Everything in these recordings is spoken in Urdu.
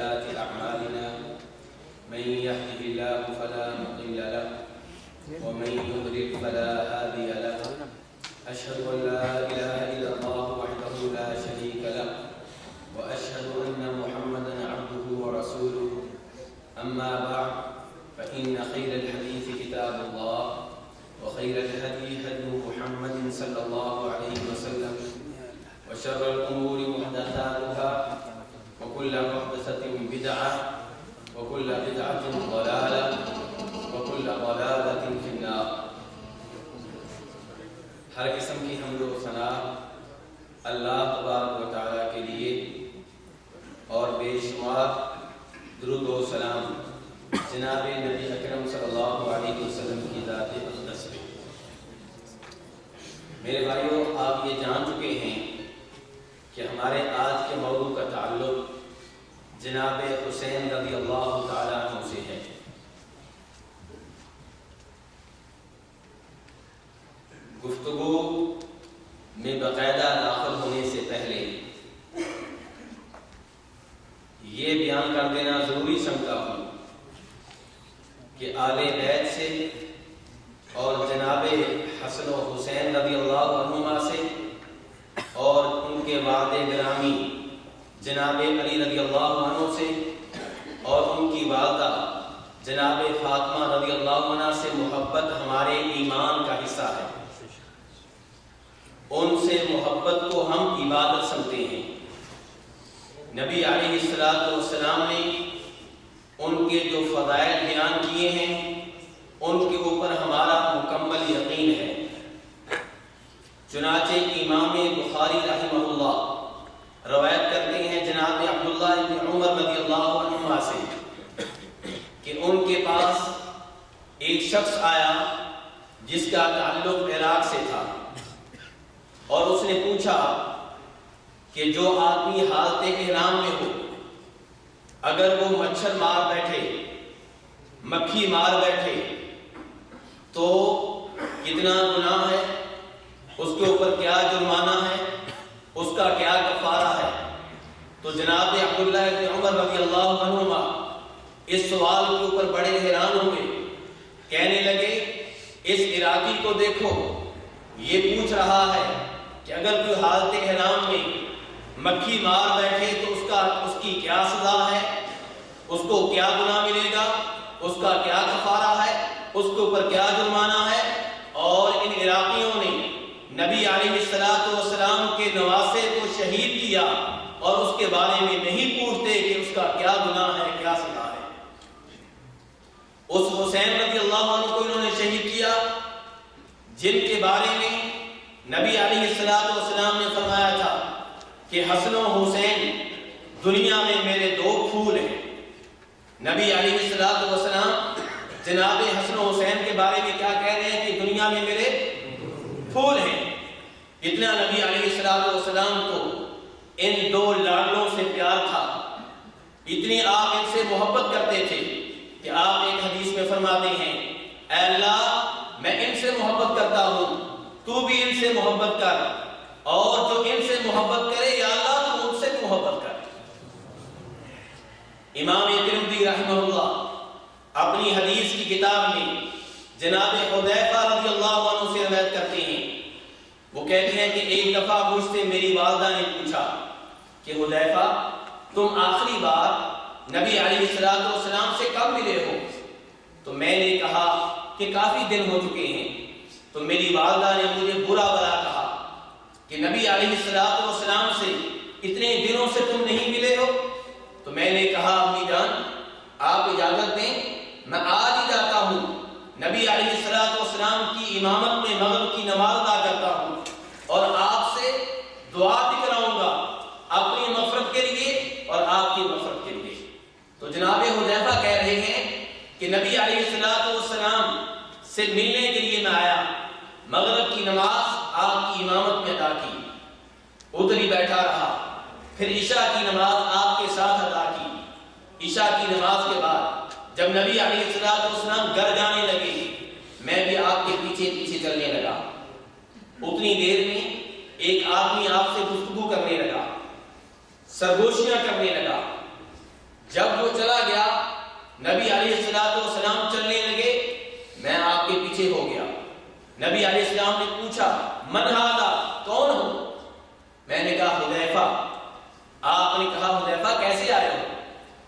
سيئات أعمالنا من يهده الله فلا مضل له ومن يضلل فلا هادي له أشهد أن لا إله إلا الله وحده لا شريك له وأشهد أن محمدا عبده ورسوله أما بعد فإن خير الحديث كتاب الله وخير الهدي هدي محمد صلى الله عليه وسلم وشر الأمور محدثاتها وكل محدثة بدعة وكل بدعة ضلالة وكل ضلالة في النار. ہر قسم کی حمد و ثنا اللہ تبارک و تعالیٰ کے لیے اور بے شمار درود و سلام جناب نبی اکرم صلی اللہ علیہ وسلم کی ذات اقدس پہ. میرے بھائیوں، آپ یہ جان چکے ہیں کہ ہمارے آج کے موضوع کا تعلق جناب حسین رضی اللہ تعالیٰ عنہ سے ہے. گفتگو میں باقاعدہ داخل ہونے سے پہلے یہ بیان کر دینا ضروری سمجھتا ہوں کہ آل بیت سے اور جناب حسن و حسین رضی اللہ عنہما سے اور ان کے والد گرامی جناب علی رضی اللہ عنہ سے اور ان کی والدہ جناب فاطمہ رضی اللہ عنہ سے محبت ہمارے ایمان کا حصہ ہے. ان سے محبت کو ہم عبادت سمجھتے ہیں. نبی علیہ السلام نے ان کے جو فضائل بیان کیے ہیں ان کے اوپر ہمارا مکمل یقین ہے. چنانچہ امام بخاری رحمہ اللہ روایت کرتے ہیں جناب عبداللہ بن عمر رضی اللہ عنہما سے کہ ان کے پاس ایک شخص آیا جس کا تعلق عراق سے تھا اور اس نے پوچھا کہ جو آدمی حالت احرام میں ہو اگر وہ مچھر مار بیٹھے مکھی مار بیٹھے تو کتنا گناہ ہے، اس کے اوپر کیا جرمانہ ہے، اس کا کیا کفارہ ہے. تو جناب عبداللہ بن عمر رضی اللہ عنہما اس سوال کے اوپر بڑے حیران ہوئے. کہنے لگے اس عراقی کو دیکھو، یہ پوچھ رہا ہے کہ اگر کوئی حالت احرام میں مکھی مار بیٹھے تو اس کی کیا سزا ہے، اس کو کیا گناہ ملے گا، اس کا کیا کفارہ ہے، اس کے اوپر کیا جرمانہ ہے. اور ان عراقیوں نے نبی علیہ السلام کے نواسے کو شہید کیا اور اس کے بارے میں نہیں پوچھتے کہ اس کا کیا گناہ ہے، کیا سزا ہے. اس حسین رضی اللہ عنہ کو انہوں نے شہید کیا جن کے بارے میں نبی علیہ السلام نے فرمایا تھا کہ حسن و حسین دنیا میں میرے دو پھول ہیں. نبی علیہ السلام جناب حسن و حسین کے بارے میں کیا کہہ رہے ہیں کہ دنیا میں میرے پھول ہیں. اتنا نبی علیہ السلام کو ان دو لاڈلوں سے پیار تھا، اتنی آپ ان سے محبت کرتے تھے کہ آپ ایک حدیث میں فرماتے ہیں اے اللہ میں ان سے محبت کرتا ہوں، تو بھی ان سے محبت کر، اور جو ان سے محبت کرے یا اللہ تو ان سے محبت کر. امام ترمذی رحمہ اللہ اپنی حدیث کی کتاب میں جناب حذیفہ رضی اللہ عنہ سے روایت کرتے ہیں. وہ کہتے ہیں کہ ایک دفعہ مجھ سے میری والدہ نے پوچھا کہ حذیفہ تم آخری بار نبی علیہ السلام سے کب ملے ہو؟ تو میں نے کہا کہ کافی دن ہو چکے ہیں. تو میری والدہ نے مجھے برا بھلا کہا کہ نبی علیہ السلام سے اتنے دنوں سے تم نہیں ملے ہو. تو میں نے کہا امی جان آپ اجازت دیں میں آج ہی جاتا ہوں، نبی علیہ السلام کی امامت میں مغرب کی نماز ادا کرتا ہوں اور آپ سے دعا بھی کراؤں گا اپنی مغفرت کے لیے اور آپ کی مغفرت کے لیے. تو جناب حذیفہ کہہ رہے ہیں کہ نبی علیہ السلام سے ملنے کے لیے میں آیا، مغرب کی نماز آپ کی امامت میں ادا کی، ادھر ہی بیٹھا رہا، پھر عشاء کی نماز آپ کے ساتھ ادا کی. عشاء کی نماز کے بعد جب نبی علیہ السلام گھر جانے لگے میں بھی آپ کے پیچھے پیچھے چلنے لگا. اتنی دیر میں ایک آدمی آپ سے گفتگو کرنے لگا، سرگوشیاں کرنے لگا. جب من ھذا، کون ہو؟ میں نے کہا حذیفہ۔ آپ نے کہا حذیفہ کیسے آئے ہو؟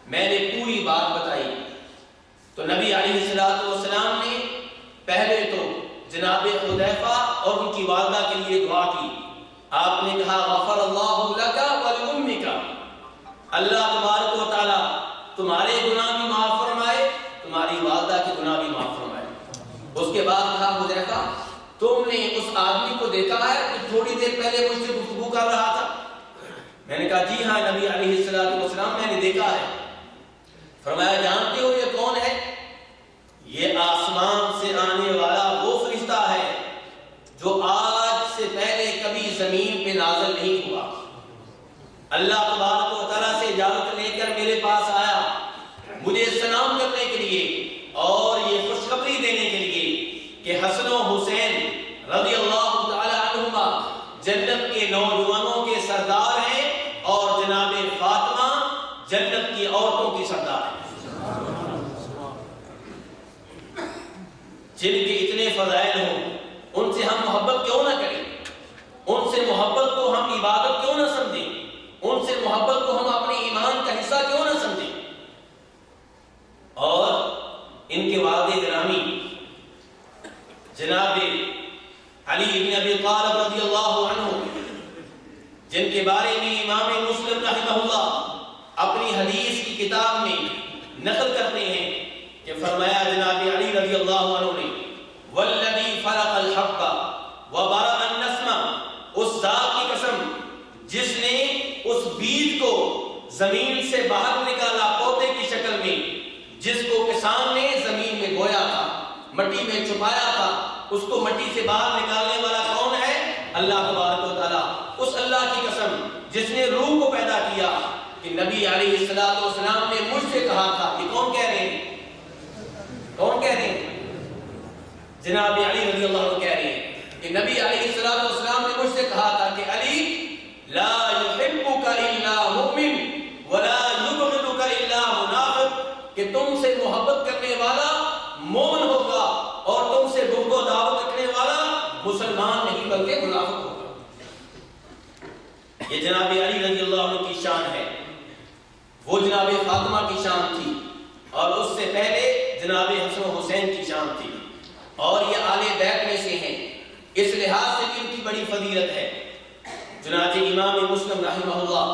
میں نے پوری بات بتائی تو نبی علیہ الصلوۃ والسلام نے پہلے تو جناب حذیفہ اور ان کی والدہ کے لیے دعا کی۔ آپ نے کہا غفر اللہ لک ولأمک، اللہ تبارک و تعالی تمہارے گناہ بھی معاف فرمائے، تمہاری والدہ کے گناہ بھی معاف فرمائے۔ اس کے بعد کہا حذیفہ تم نے اس آدمی کو دیکھا ہے کہ تھوڑی دیر پہلے مجھ سے گفتگو کر رہا تھا؟ میں نے کہا جی ہاں نبی علیہ الصلوۃ والسلام میں نے دیکھا ہے۔ فرمایا جانتے ہو یہ کون ہے؟ یہ آسمان سے آنے والا وہ فرشتہ ہے جو آج سے پہلے کبھی زمین پہ نازل نہیں ہوا۔ اللہ تبارک و تعالیٰ سے اجازت لے کر میرے پاس آیا مجھے سلام کرنے کے لیے اور یہ خوشخبری دینے کے لیے کہ حسن و حسین رضی اللہ تعالی عنہما جنت کے نوجوانوں کے سردار ہیں اور جناب فاطمہ جنت کی عورتوں کی سردار ہیں، جن کے اتنے فضائل ہوں ان سے ہم محبت کیوں نہ کریں؟ ان سے محبت کو ہم عبادت کیوں نہ سمجھیں؟ ان سے محبت کو ہم اپنے ایمان کا حصہ کیوں نہ سمجھیں؟ اور ان کے والد گرامی جناب علی بن ابی طالب رضی اللہ عنہ، جن کے بارے میں امام مسلم رحمہ اللہ اپنی حدیث کی کتاب میں نقل کرتے ہیں کہ فرمایا جناب علی رضی اللہ عنہ نے والذی فرق الحب وبرأ النسمہ، اس ذات کی قسم جس نے اس بیج کو زمین سے باہر نکالا پودے کی شکل میں، جس کو کسان نے زمین میں بویا تھا، مٹی میں چھپایا تھا، اس کو مٹی سے باہر نکالنے والا کون ہے؟ اللہ تبارک و تعالیٰ۔ اس اللہ کی قسم جس نے روح کو پیدا کیا کہ نبی علیہ الصلوۃ والسلام نے مجھ سے کہا تھا، یہ کون کہہ رہے ہیں؟ کون کہہ رہے ہیں؟ جناب علی رضی اللہ عنہ کہہ رہے ہیں کہ نبی علیہ الصلوۃ والسلام نے مجھ سے کہا تھا کہ علی لا يحبك الا مؤمن ولا يبغضك الا منافق، کہ تم سے محبت کرنے والا مومن ہوگا اور تم سے بغض و عداوت رکھنے والا مسلمان نہیں بلکہ منافق ہوگا۔ یہ جناب علی رضی اللہ عنہ کی شان ہے، وہ جناب فاطمہ کی شان تھی اور اس سے پہلے جناب حسن و حسین کی شان تھی، اور یہ آل بیت میں سے ہیں، اس لحاظ سے بھی ان کی بڑی فضیلت ہے۔ چنانچہ امام مسلم رحمہ اللہ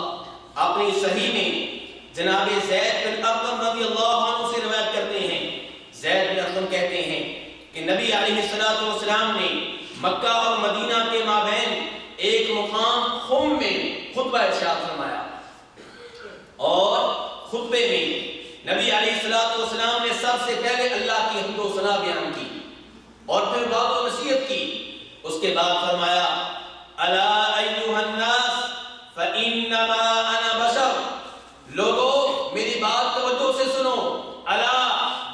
اپنی صحیح میں جناب زید بن ارقم رضی اللہ عنہ سے روایت کرتے ہیں، زید بن ارقم کہتے ہیں کہ نبی علیہ الصلوۃ والسلام نے مکہ اور مدینہ کے مابین ایک مقام خم میں خطبہ ارشاد فرمایا، اور خطبے میں نبی علیہ الصلوۃ والسلام نے سب سے پہلے اللہ کی حمد و ثنا بیان کی اور پھر بات و نصیحت کی۔ اس کے بعد فرمایا الا ایھا الناس فانما انا بشر، لوگو میری بات توجہ سے سنو، الا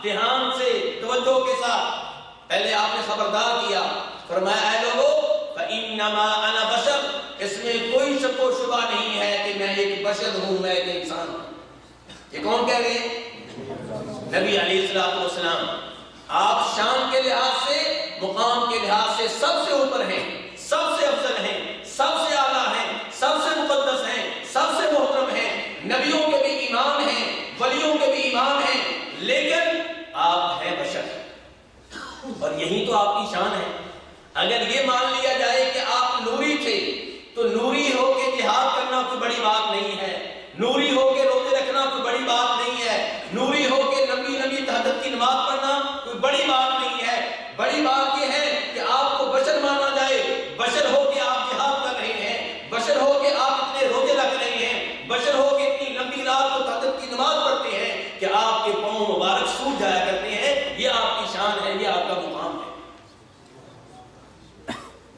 دھیان سے توجہ کے ساتھ۔ پہلے آپ نے خبردار کیا، فرمایا اے لوگو فانما انا بشر، اس میں کوئی شک و شبہ نہیں ہے کہ میں ایک بشر ہوں، میں ایک انسان ہوں۔ یہ کون کہہ رہے ہیں؟ نبی علیہ الصلوۃ والسلام۔ آپ شان کے لحاظ سے، مقام کے لحاظ سے سب سے اوپر ہیں، سب سے افضل ہیں، سب سے اعلیٰ ہیں، سب سے مقدس ہیں، سب سے محترم ہیں، نبیوں کے بھی امام ہیں، ولیوں کے بھی امام ہیں، لیکن آپ ہیں بشر، اور یہی تو آپ کی شان ہے۔ اگر یہ مان لیا جائے کہ آپ نوری تھے تو نوری ہو کے جہاد کرنا کوئی بڑی بات نہیں ہے، نوری ہو کے روزے رکھنا کوئی بڑی بات نہیں ہے، نوری ہو کے لمبی لمبی تہجد کی نماز پڑھنا کوئی بڑی بات نہیں ہے۔ بڑی بات یہ ہے کہ آپ کو بشر مانا جائے، بشر ہو کے آپ جہاد کر رہے ہیں، بشر ہو کے آپ اتنے روزے رکھ رہے ہیں، بشر ہو کے اتنی لمبی رات کو تہجد کی نماز پڑھتے ہیں کہ آپ کے پاؤں مبارک سوکھ جایا کرتے ہیں۔ یہ آپ کی شان ہے، یہ آپ کا مقام ہے۔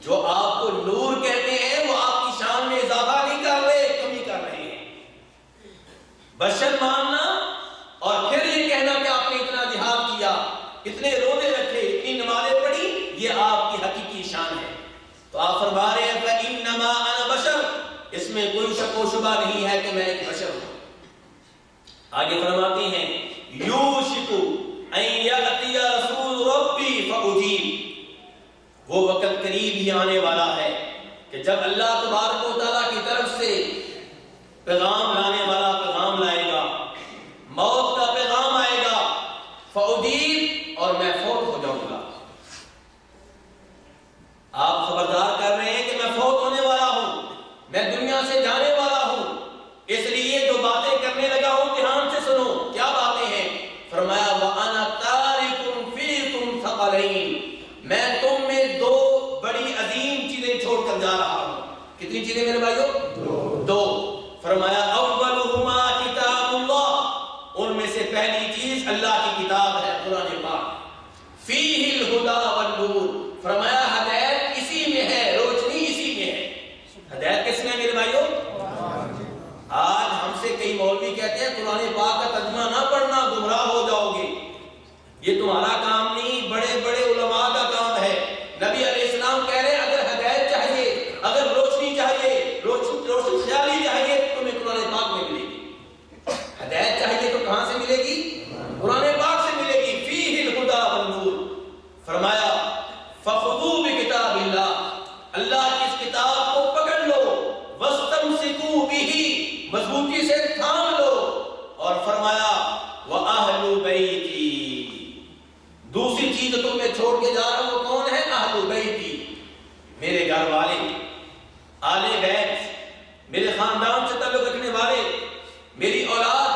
جو آپ کو نور کہتے ہیں وہ آپ کی شان میں اضافہ نہیں کر رہے، کمی کر رہے ہیں۔ بشر ماننا اور پھر یہ کہنا کہ آپ نے اتنا جہاد کیا، اتنے روزے رکھے، اتنی نمازیں پڑھی، یہ آپ کی حقیقی شان ہے۔ تو آپ فرما رہے ہیں فَإِنَّمَا أَنَا بَشَرٌ، اس میں کوئی شک و شبہ نہیں ہے کہ میں ایک بشر ہوں۔ آگے فرماتے ہیں یوشک ان یأتی رسول ربی فأجیب، وہ وقت قریب ہی آنے والا ہے کہ جب اللہ تبارک و تعالیٰ کی طرف سے پیغام لانے والا پیغام لائے گا، موت کا پیغام آئے گا، فأجیب، اور میں فوت ہو جاؤں گا۔ آپ خبردار کر رہے ہیں کہ میں فوت ہونے والا ہوں، میں دنیا سے جانے والا ہوں، اس لیے جو باتیں کرنے لگا ہوں دھیان سے سنو۔ کیا باتیں ہیں؟ فرمایا وَأَنَا تَارِكٌ فِيكُمْ ثَقَلَيْنِ، میں تم میں دو بڑی عظیم چیزیں چھوڑ کر جا رہا ہوں۔ کتنی چیزیں میرے بھائیو؟ دو۔ فرمایا اولہما کتاب اللہ، ان میں سے پہلی چیز اللہ کی کتاب ہے، قرآن پاک۔ فیہ الہدی والنور، فرمایا ہدایت اسی میں ہے، روشنی اسی میں ہے۔ ہدایت کس میں ہے میرے بھائیو؟ آج ہم سے کئی مولوی کہتے ہیں قرآن پاک کا ترجمہ نہ پڑھنا، گمراہ ہو جاؤ گے۔ یہ تمہارا کام نہیں، بڑے بڑے علماء کا کام ہے۔ نبی علیہ السلام کہہ رہے ہیں اگر ہدایت چاہیے، اگر روشنی چاہیے، روشن خیالی چاہیے تو تمہیں قرآن پاک میں ملے گی۔ ہدایت چاہیے تو کہاں سے ملے گی؟ قرآن پاک سے ملے گی۔ فیہ الہدی والنور، فرمایا فخذوا بکتاب اللہ، اللہ کی اس کتاب کو پکڑ لو، واستمسکوا بہ، مضبوطی سے تھام لو، اور فرمایا وَأَهْلُ بَيْتِي، دوسری چیز جو تم میں چھوڑ کے جا رہا ہوں وہ کون ہے؟ اہل بیتی، میرے گھر والے، آل بیت، میرے خاندان سے تعلق رکھنے والے، میری اولاد،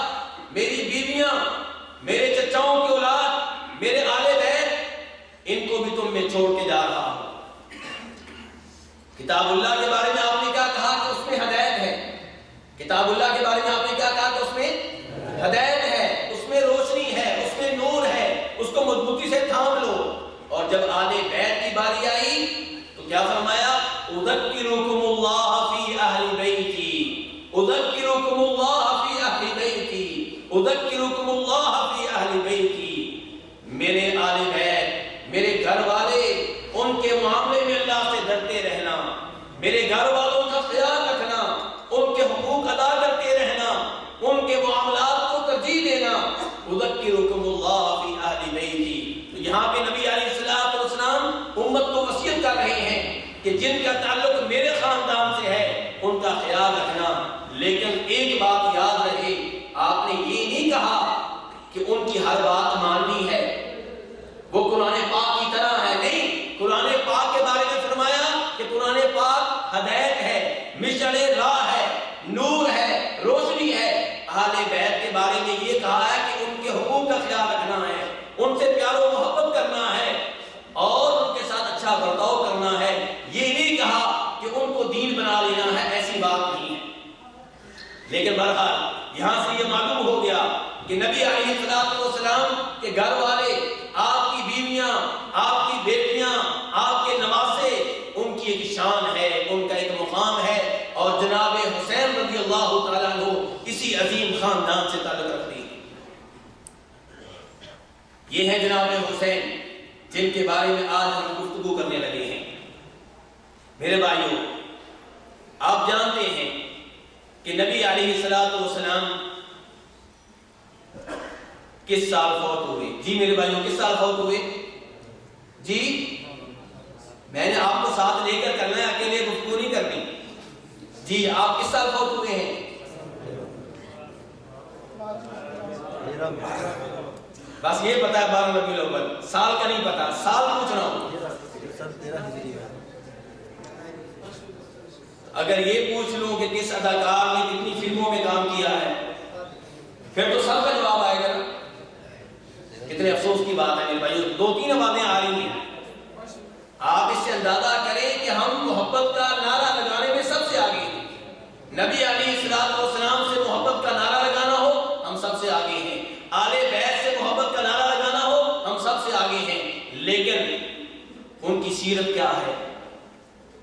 میری بیویاں، میرے چچاؤں کی اولاد، میرے آل بیت، ان کو بھی تم میں چھوڑ کے جا رہا ہوں۔ کتاب اللہ کے بارے میں آپ نے کیا کہا کہ اس میں ہدایت ہے؟ کتاب اللہ کے بارے میں آپ نے کیا کہا کہ اس میں ہدایت ہے، اس میں روشنی ہے، اس میں نور ہے، اس کو مضبوطی سے تھام لو۔ اور جب آل بیت کی باری آئی تو کیا فرمایا؟ اذکرکم اللہ فی اہل بیتی، اذکرکم اللہ فی اہل بیتی، اذکرکم اللہ فی اہل بیتی، میرے آل بیت، میرے گھر والے، ان کے معاملے میں اللہ سے ڈرتے رہنا، میرے گھر والوں کا خیال رکھنا، ان کے حقوق ادا کرتے رہنا، ان کے معاملات کو ترجیح دینا۔ اذکرکم اللہ فی اہل بیتی، تو یہاں پہ نبی علیہ السلام امت کو وصیت کر رہے ہیں کہ جن کا تعلق میرے خاندان سے ہے ان کا خیال رکھنا۔ لیکن ایک بات یاد رہے، آپ نے یہ نہیں کہا کہ ان کی ہر بات ماننی ہے، وہ قرآن پاک کی طرح ہے، نہیں۔ قرآن پاک کے بارے میں فرمایا کہ قرآن پاک ہدایت ہے، مشعل راہ ہے، نور ہے، روشنی ہے۔ اہل بیت کے بارے میں یہ کہا ہے کہ ان کے حقوق کا خیال رکھنا ہے، ان سے پیار و محبت کرنا ہے، اور ان کے ساتھ اچھا برتاؤ کرنا ہے۔ یہ نہیں کہا کہ ان کو دین بنا لینا ہے، ایسی بات نہیں ہے۔ لیکن بہرحال یہاں سے یہ معلوم ہو گیا کہ نبی علیہ السلام کے گھر والے، آپ کی بیویاں، آپ کی بیٹیاں، آپ کے نواسے، ان کی ایک شان ہے، ان کا ایک مقام ہے، اور جناب حسین رضی اللہ تعالیٰ عنہ اسی عظیم خاندان سے تعلق رکھتے ہیں۔ یہ ہے جناب حسین جن کے بارے میں آج ہم گفتگو کرنے لگے ہیں۔ میرے بھائیوں، آپ جانتے ہیں کہ نبی علیہ السلام کس سال فوت ہوئے؟ جی میرے بھائیوں، کس سال فوت ہوئے؟ جی میں نے آپ کو ساتھ لے کر کرنا ہے، اکیلے گفتگو نہیں کرنی۔ جی آپ کس سال فوت ہوئے ہیں؟ بس یہ پتا ہے 12 ربیع الاول، سال کا نہیں پتا، سال پوچھ رہا ہوں۔ اگر یہ پوچھ لوں کہ کس اداکار نے کتنی فلموں میں کام کیا ہے، پھر تو سب کا جواب آئے گا نا۔ کتنے افسوس کی بات ہے میرے بھائیو، 2-3 آوازیں آ رہی ہیں۔ آپ اس سے اندازہ کریں کہ ہم محبت کا نعرہ لگانے میں سب سے آگے ہیں۔ نبی علیہ السلام سے محبت کا نعرہ لگانا ہو، ہم سب سے آگے ہیں۔ آل بیت سے محبت کا نعرہ لگانا ہو، ہم سب سے آگے ہیں۔ لیکن ان کی سیرت کیا ہے،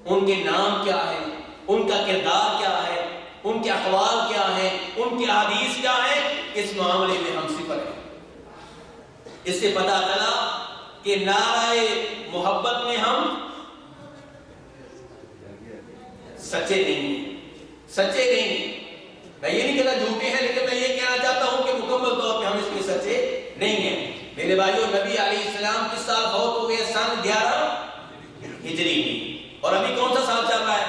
ان کے نام کیا ہے، ان کا کردار کیا ہے، ان کے اقوال کیا ہیں، ان کے احادیث کیا ہیں، اس معاملے میں ہم صفر ہیں۔ اس سے پتہ چلا کہ نعرہ محبت میں ہم سچے نہیں ہیں، سچے نہیں ہیں۔ میں یہ نہیں کہتا جھوٹے ہیں، لیکن میں یہ کہنا چاہتا ہوں کہ مکمل طور پہ ہم اس میں سچے نہیں ہیں۔ میرے بھائیوں، نبی علیہ السلام کس سال فوت ہوئے؟ سن ہجری میں، اور ابھی کون سا سال چل رہا ہے؟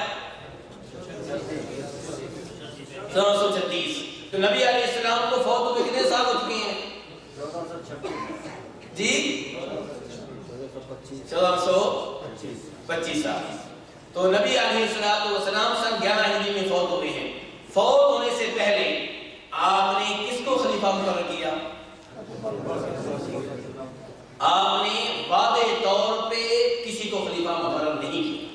1436۔ تو نبی علیہ السلام کو فوت ہوئے کتنے سال ہو چکے ہیں؟ جی 1425 سال۔ تو نبی علیہ السلام سن 11 ہجری میں فوت ہوئے ہیں۔ فوت ہونے سے پہلے آپ نے کس کو خلیفہ مقرر کیا؟ آپ نے واضح طور پہ کسی کو خلیفہ مقرر نہیں کیا۔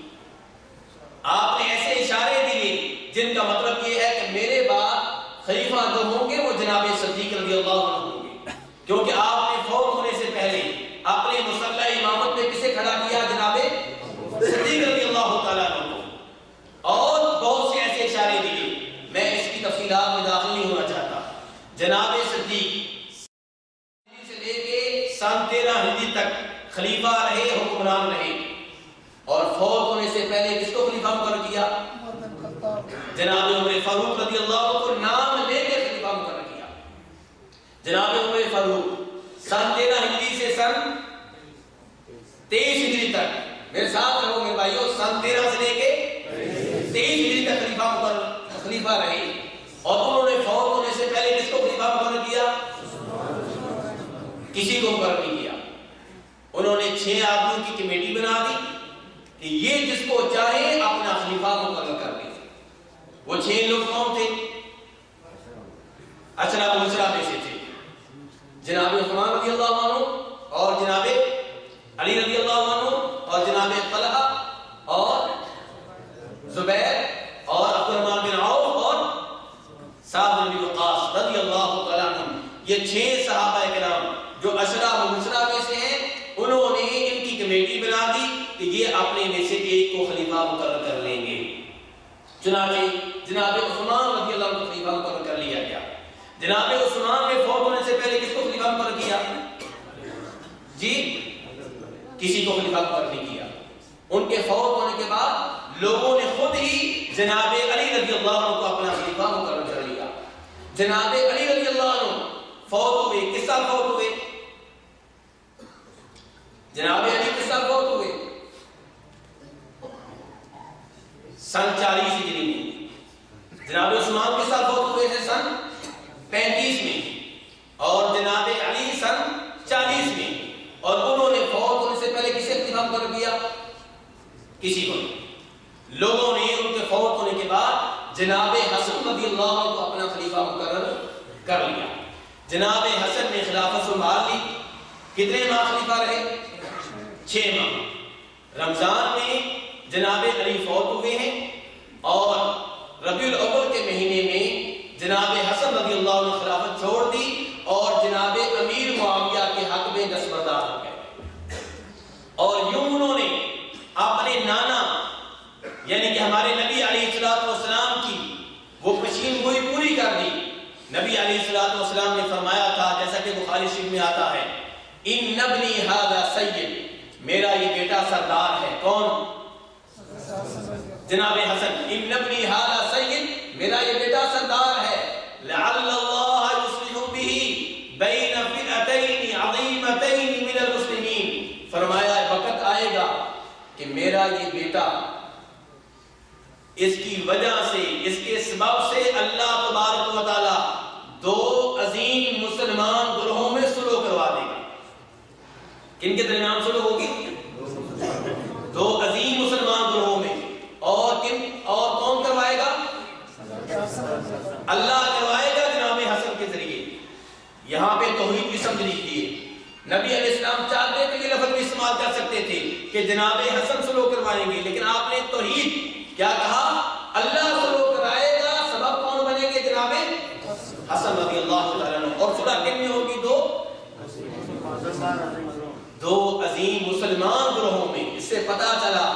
آپ نے ایسے اشارے دیے جن کا مطلب یہ ہے کہ میرے بعد خلیفہ جو ہوں گے وہ جناب صدیق رضی اللہ عنہ ہوں گے، کیونکہ آپ نے فوت ہونے سے پہلے اپنے مصلی امامت میں کسے کھڑا کیا؟ جناب صدیق رضی اللہ تعالیٰ عنہ کو۔ اور بہت سے ایسے اشارے دیے، میں اس کی تفصیلات میں داخل نہیں ہونا چاہتا۔ جناب صدیق سے لے کے سن 13 ہجری تک خلیفہ رہے، حکمران رہے، اور فوت ہونے سے پہلے کس کو خلیفہ مقرر کیا؟ جناب عمر فاروق رضی اللہ عنہ کو نام لے کے خلیفہ مقرر کیا۔ جناب عمر فاروق سن 13 ہجری سے سن 23 ہجری تک، میرے ساتھ رہو میرے بھائیوں، سن 13 سے لے کے 23 ہجری تک خلیفہ رہے، اور انہوں نے فوت ہونے سے پہلے کس کو خلیفہ مقرر کیا؟ کسی کو مقرر نہیں کیا۔ انہوں نے 6 آدمیوں کی کمیٹی بنا دی کہ یہ جس کو چاہے اپنا خلیفہ مقرر کر دے۔ وہ 6 لوگ کون تھے؟ اشراف العشرہ میں سے تھے جناب عثمان رضی اللہ عنہ، اور جناب علی رضی اللہ عنہ، اور جناب طلحہ اور زبیر اور عبد الرحمن بن عوف اور سعد بن وقاص رضی اللہ تعالیٰ عنہ۔ یہ 6 صحابہ کرام جو اشراف العشرہ میں سے ہیں، انہوں نے ان کی کمیٹی بنا دی کہ یہ اپنے میں سے ایک کو خلیفہ مقرر کر لیں گے۔ چنانچہ جناب عثمان رضی اللہ عنہ کو خلیفہ مقرر کر لیا گیا۔ جناب عثمان نے فوت ہونے سے پہلے کس کو خلیفہ مقرر کیا؟ جی کسی کو خلیفہ مقرر نہیں کیا۔ ان کے فوت ہونے کے بعد لوگوں نے خود ہی جناب علی رضی اللہ عنہ کو اپنا خلیفہ مقرر کر لیا۔ جناب علی رضی اللہ عنہ فوت ہوئے، کس سال فوت ہوئے؟ جناب علی کس سال فوت ہوئے؟ سن 40 ہجری میں۔ جناب عثمان کس سال فوت ہوئے تھے؟ سن 35 میں، اور جناب علی سن 40 میں، اور انہوں نے فوت ہونے سے پہلے کسے خلیفہ مقرر کیا؟ کسی کو نہیں۔ لوگوں نے ان کے فوت ہونے کے بعد جناب حسن رضی اللہ عنہ کو اپنا خلیفہ مقرر کر لیا۔ جناب حسن نے خلافت سنبھال لی۔ کتنے ماہ خلیفہ رہے؟ 6 ماہ۔ رمضان میں جناب علی فوت ہوئے ہیں، اور ربیع الاول کے مہینے میں جناب حسن رضی اللہ عنہ خلافت چھوڑ دی، اور جناب امیر معاویہ کے حق میں دستبردار ہو گئے۔ اور یوں انہوں نے اپنے نانا یعنی کہ ہمارے نبی علیہ السلام کی وہ پشین گوئی پوری کر دی۔ نبی علیہ السلام نے فرمایا تھا، جیسا کہ بخاری شریف میں آتا ہے، ان ابنی ھذا سید، میرا یہ بیٹا سردار ہے۔ کون؟ جناب حسن۔ ان ابنی ھذا سید، میرا یہ بیٹا سردار ہے۔ لعل اللہ یصلح بہ بین فئتین عظیمتین من المسلمین، فرمایا وقت آئے گا کہ میرا یہ بیٹا، اس کی وجہ سے، اس کے سبب سے اللہ تبارک و تعالی 2 عظیم مسلمان گروہوں میں صلح کروا دے گا۔ کن کے درمیان صلح ہوگی؟ 2 عظیم مسلمان گروہوں میں۔ اور کون کروائے گا؟ اللہ کروائے گا جناب حسن کے ذریعے۔ یہاں پہ توحید کی سمجھ لیجیے۔ نبی علیہ السلام چاہتے تھے کہ لفظ بھی استعمال کر سکتے تھے کہ جناب حسن صلح کروائیں گے، لیکن آپ نے توحید کیا کہا؟ اللہ صلح کرائے گا، سبب کون بنیں گے؟ جناب حسن رضی اللہ عنہ۔ اور صلح کن میں ہوگی؟ 2 عظیم مسلمان گروہوں میں۔ اس سے پتہ چلا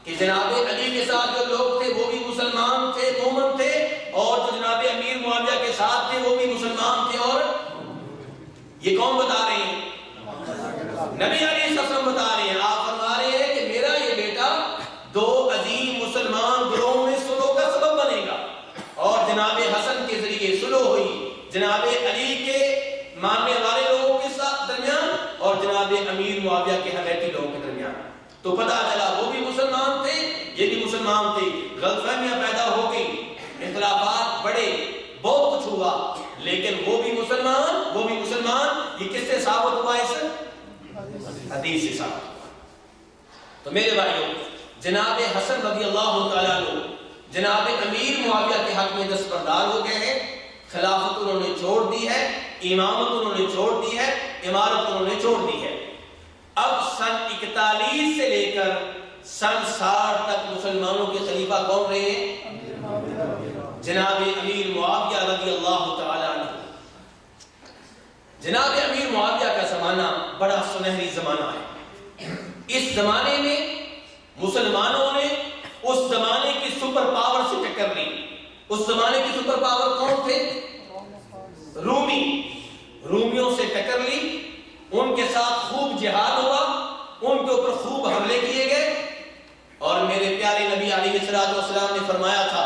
کہ جناب علی کے ساتھ جو لوگ تھے وہ بھی مسلمان تھے، مومن تھے، اور جو جناب امیر معاویہ کے ساتھ تھے وہ بھی مسلمان تھے۔ اور یہ کون بتا رہے ہیں؟ نبی علیہ السلام بتا رہے ہیں۔ آپ فرما رہے ہیں کہ میرا یہ بیٹا 2 عظیم مسلمان گروہوں میں صلح کا سبب بنے گا، اور جناب حسن کے ذریعے صلح ہوئی جناب علی کے ماننے والے لوگوں کے ساتھ درمیان اور جناب امیر معاویہ کے حمیتی لوگوں کے درمیان۔ تو پتہ چلا وہ بھی مسلمان تھے، یہ بھی مسلمان تھے، غلط فہمیاں پیدا ہو گئی، اختلافات بڑے، بہت کچھ ہوا، لیکن وہ بھی مسلمان، یہ کس سے ثابت ہوا؟ اس حدیث سے ثابت ہوا۔ تو میرے بھائیوں، جناب حسن رضی اللہ تعالیٰ عنہ جناب امیر معاویہ کے حق میں دستبردار ہو گئے ہیں، خلافت انہوں نے چھوڑ دی ہے، امامت انہوں نے چھوڑ دی ہے، امارت انہوں نے چھوڑ دی ہے۔ اب سن 41 سے لے کر سن 60 تک مسلمانوں کے خلیفہ کون رہے ہیں؟ جناب امیر معاویہ رضی اللہ تعالیٰ عنہ۔ جناب امیر معاویہ کا زمانہ بڑا سنہری زمانہ ہے۔ اس زمانے میں مسلمانوں نے اس زمانے کی سپر پاور سے ٹکر لی۔ اس زمانے کی سپر پاور کون تھے؟ رومیوں سے ٹکر لی، ان کے ساتھ خوب جہاد ہوا، ان کے اوپر خوب حملے کیے گئے، اور میرے پیارے نبی علیہ الصلوۃ والسلام نے فرمایا تھا،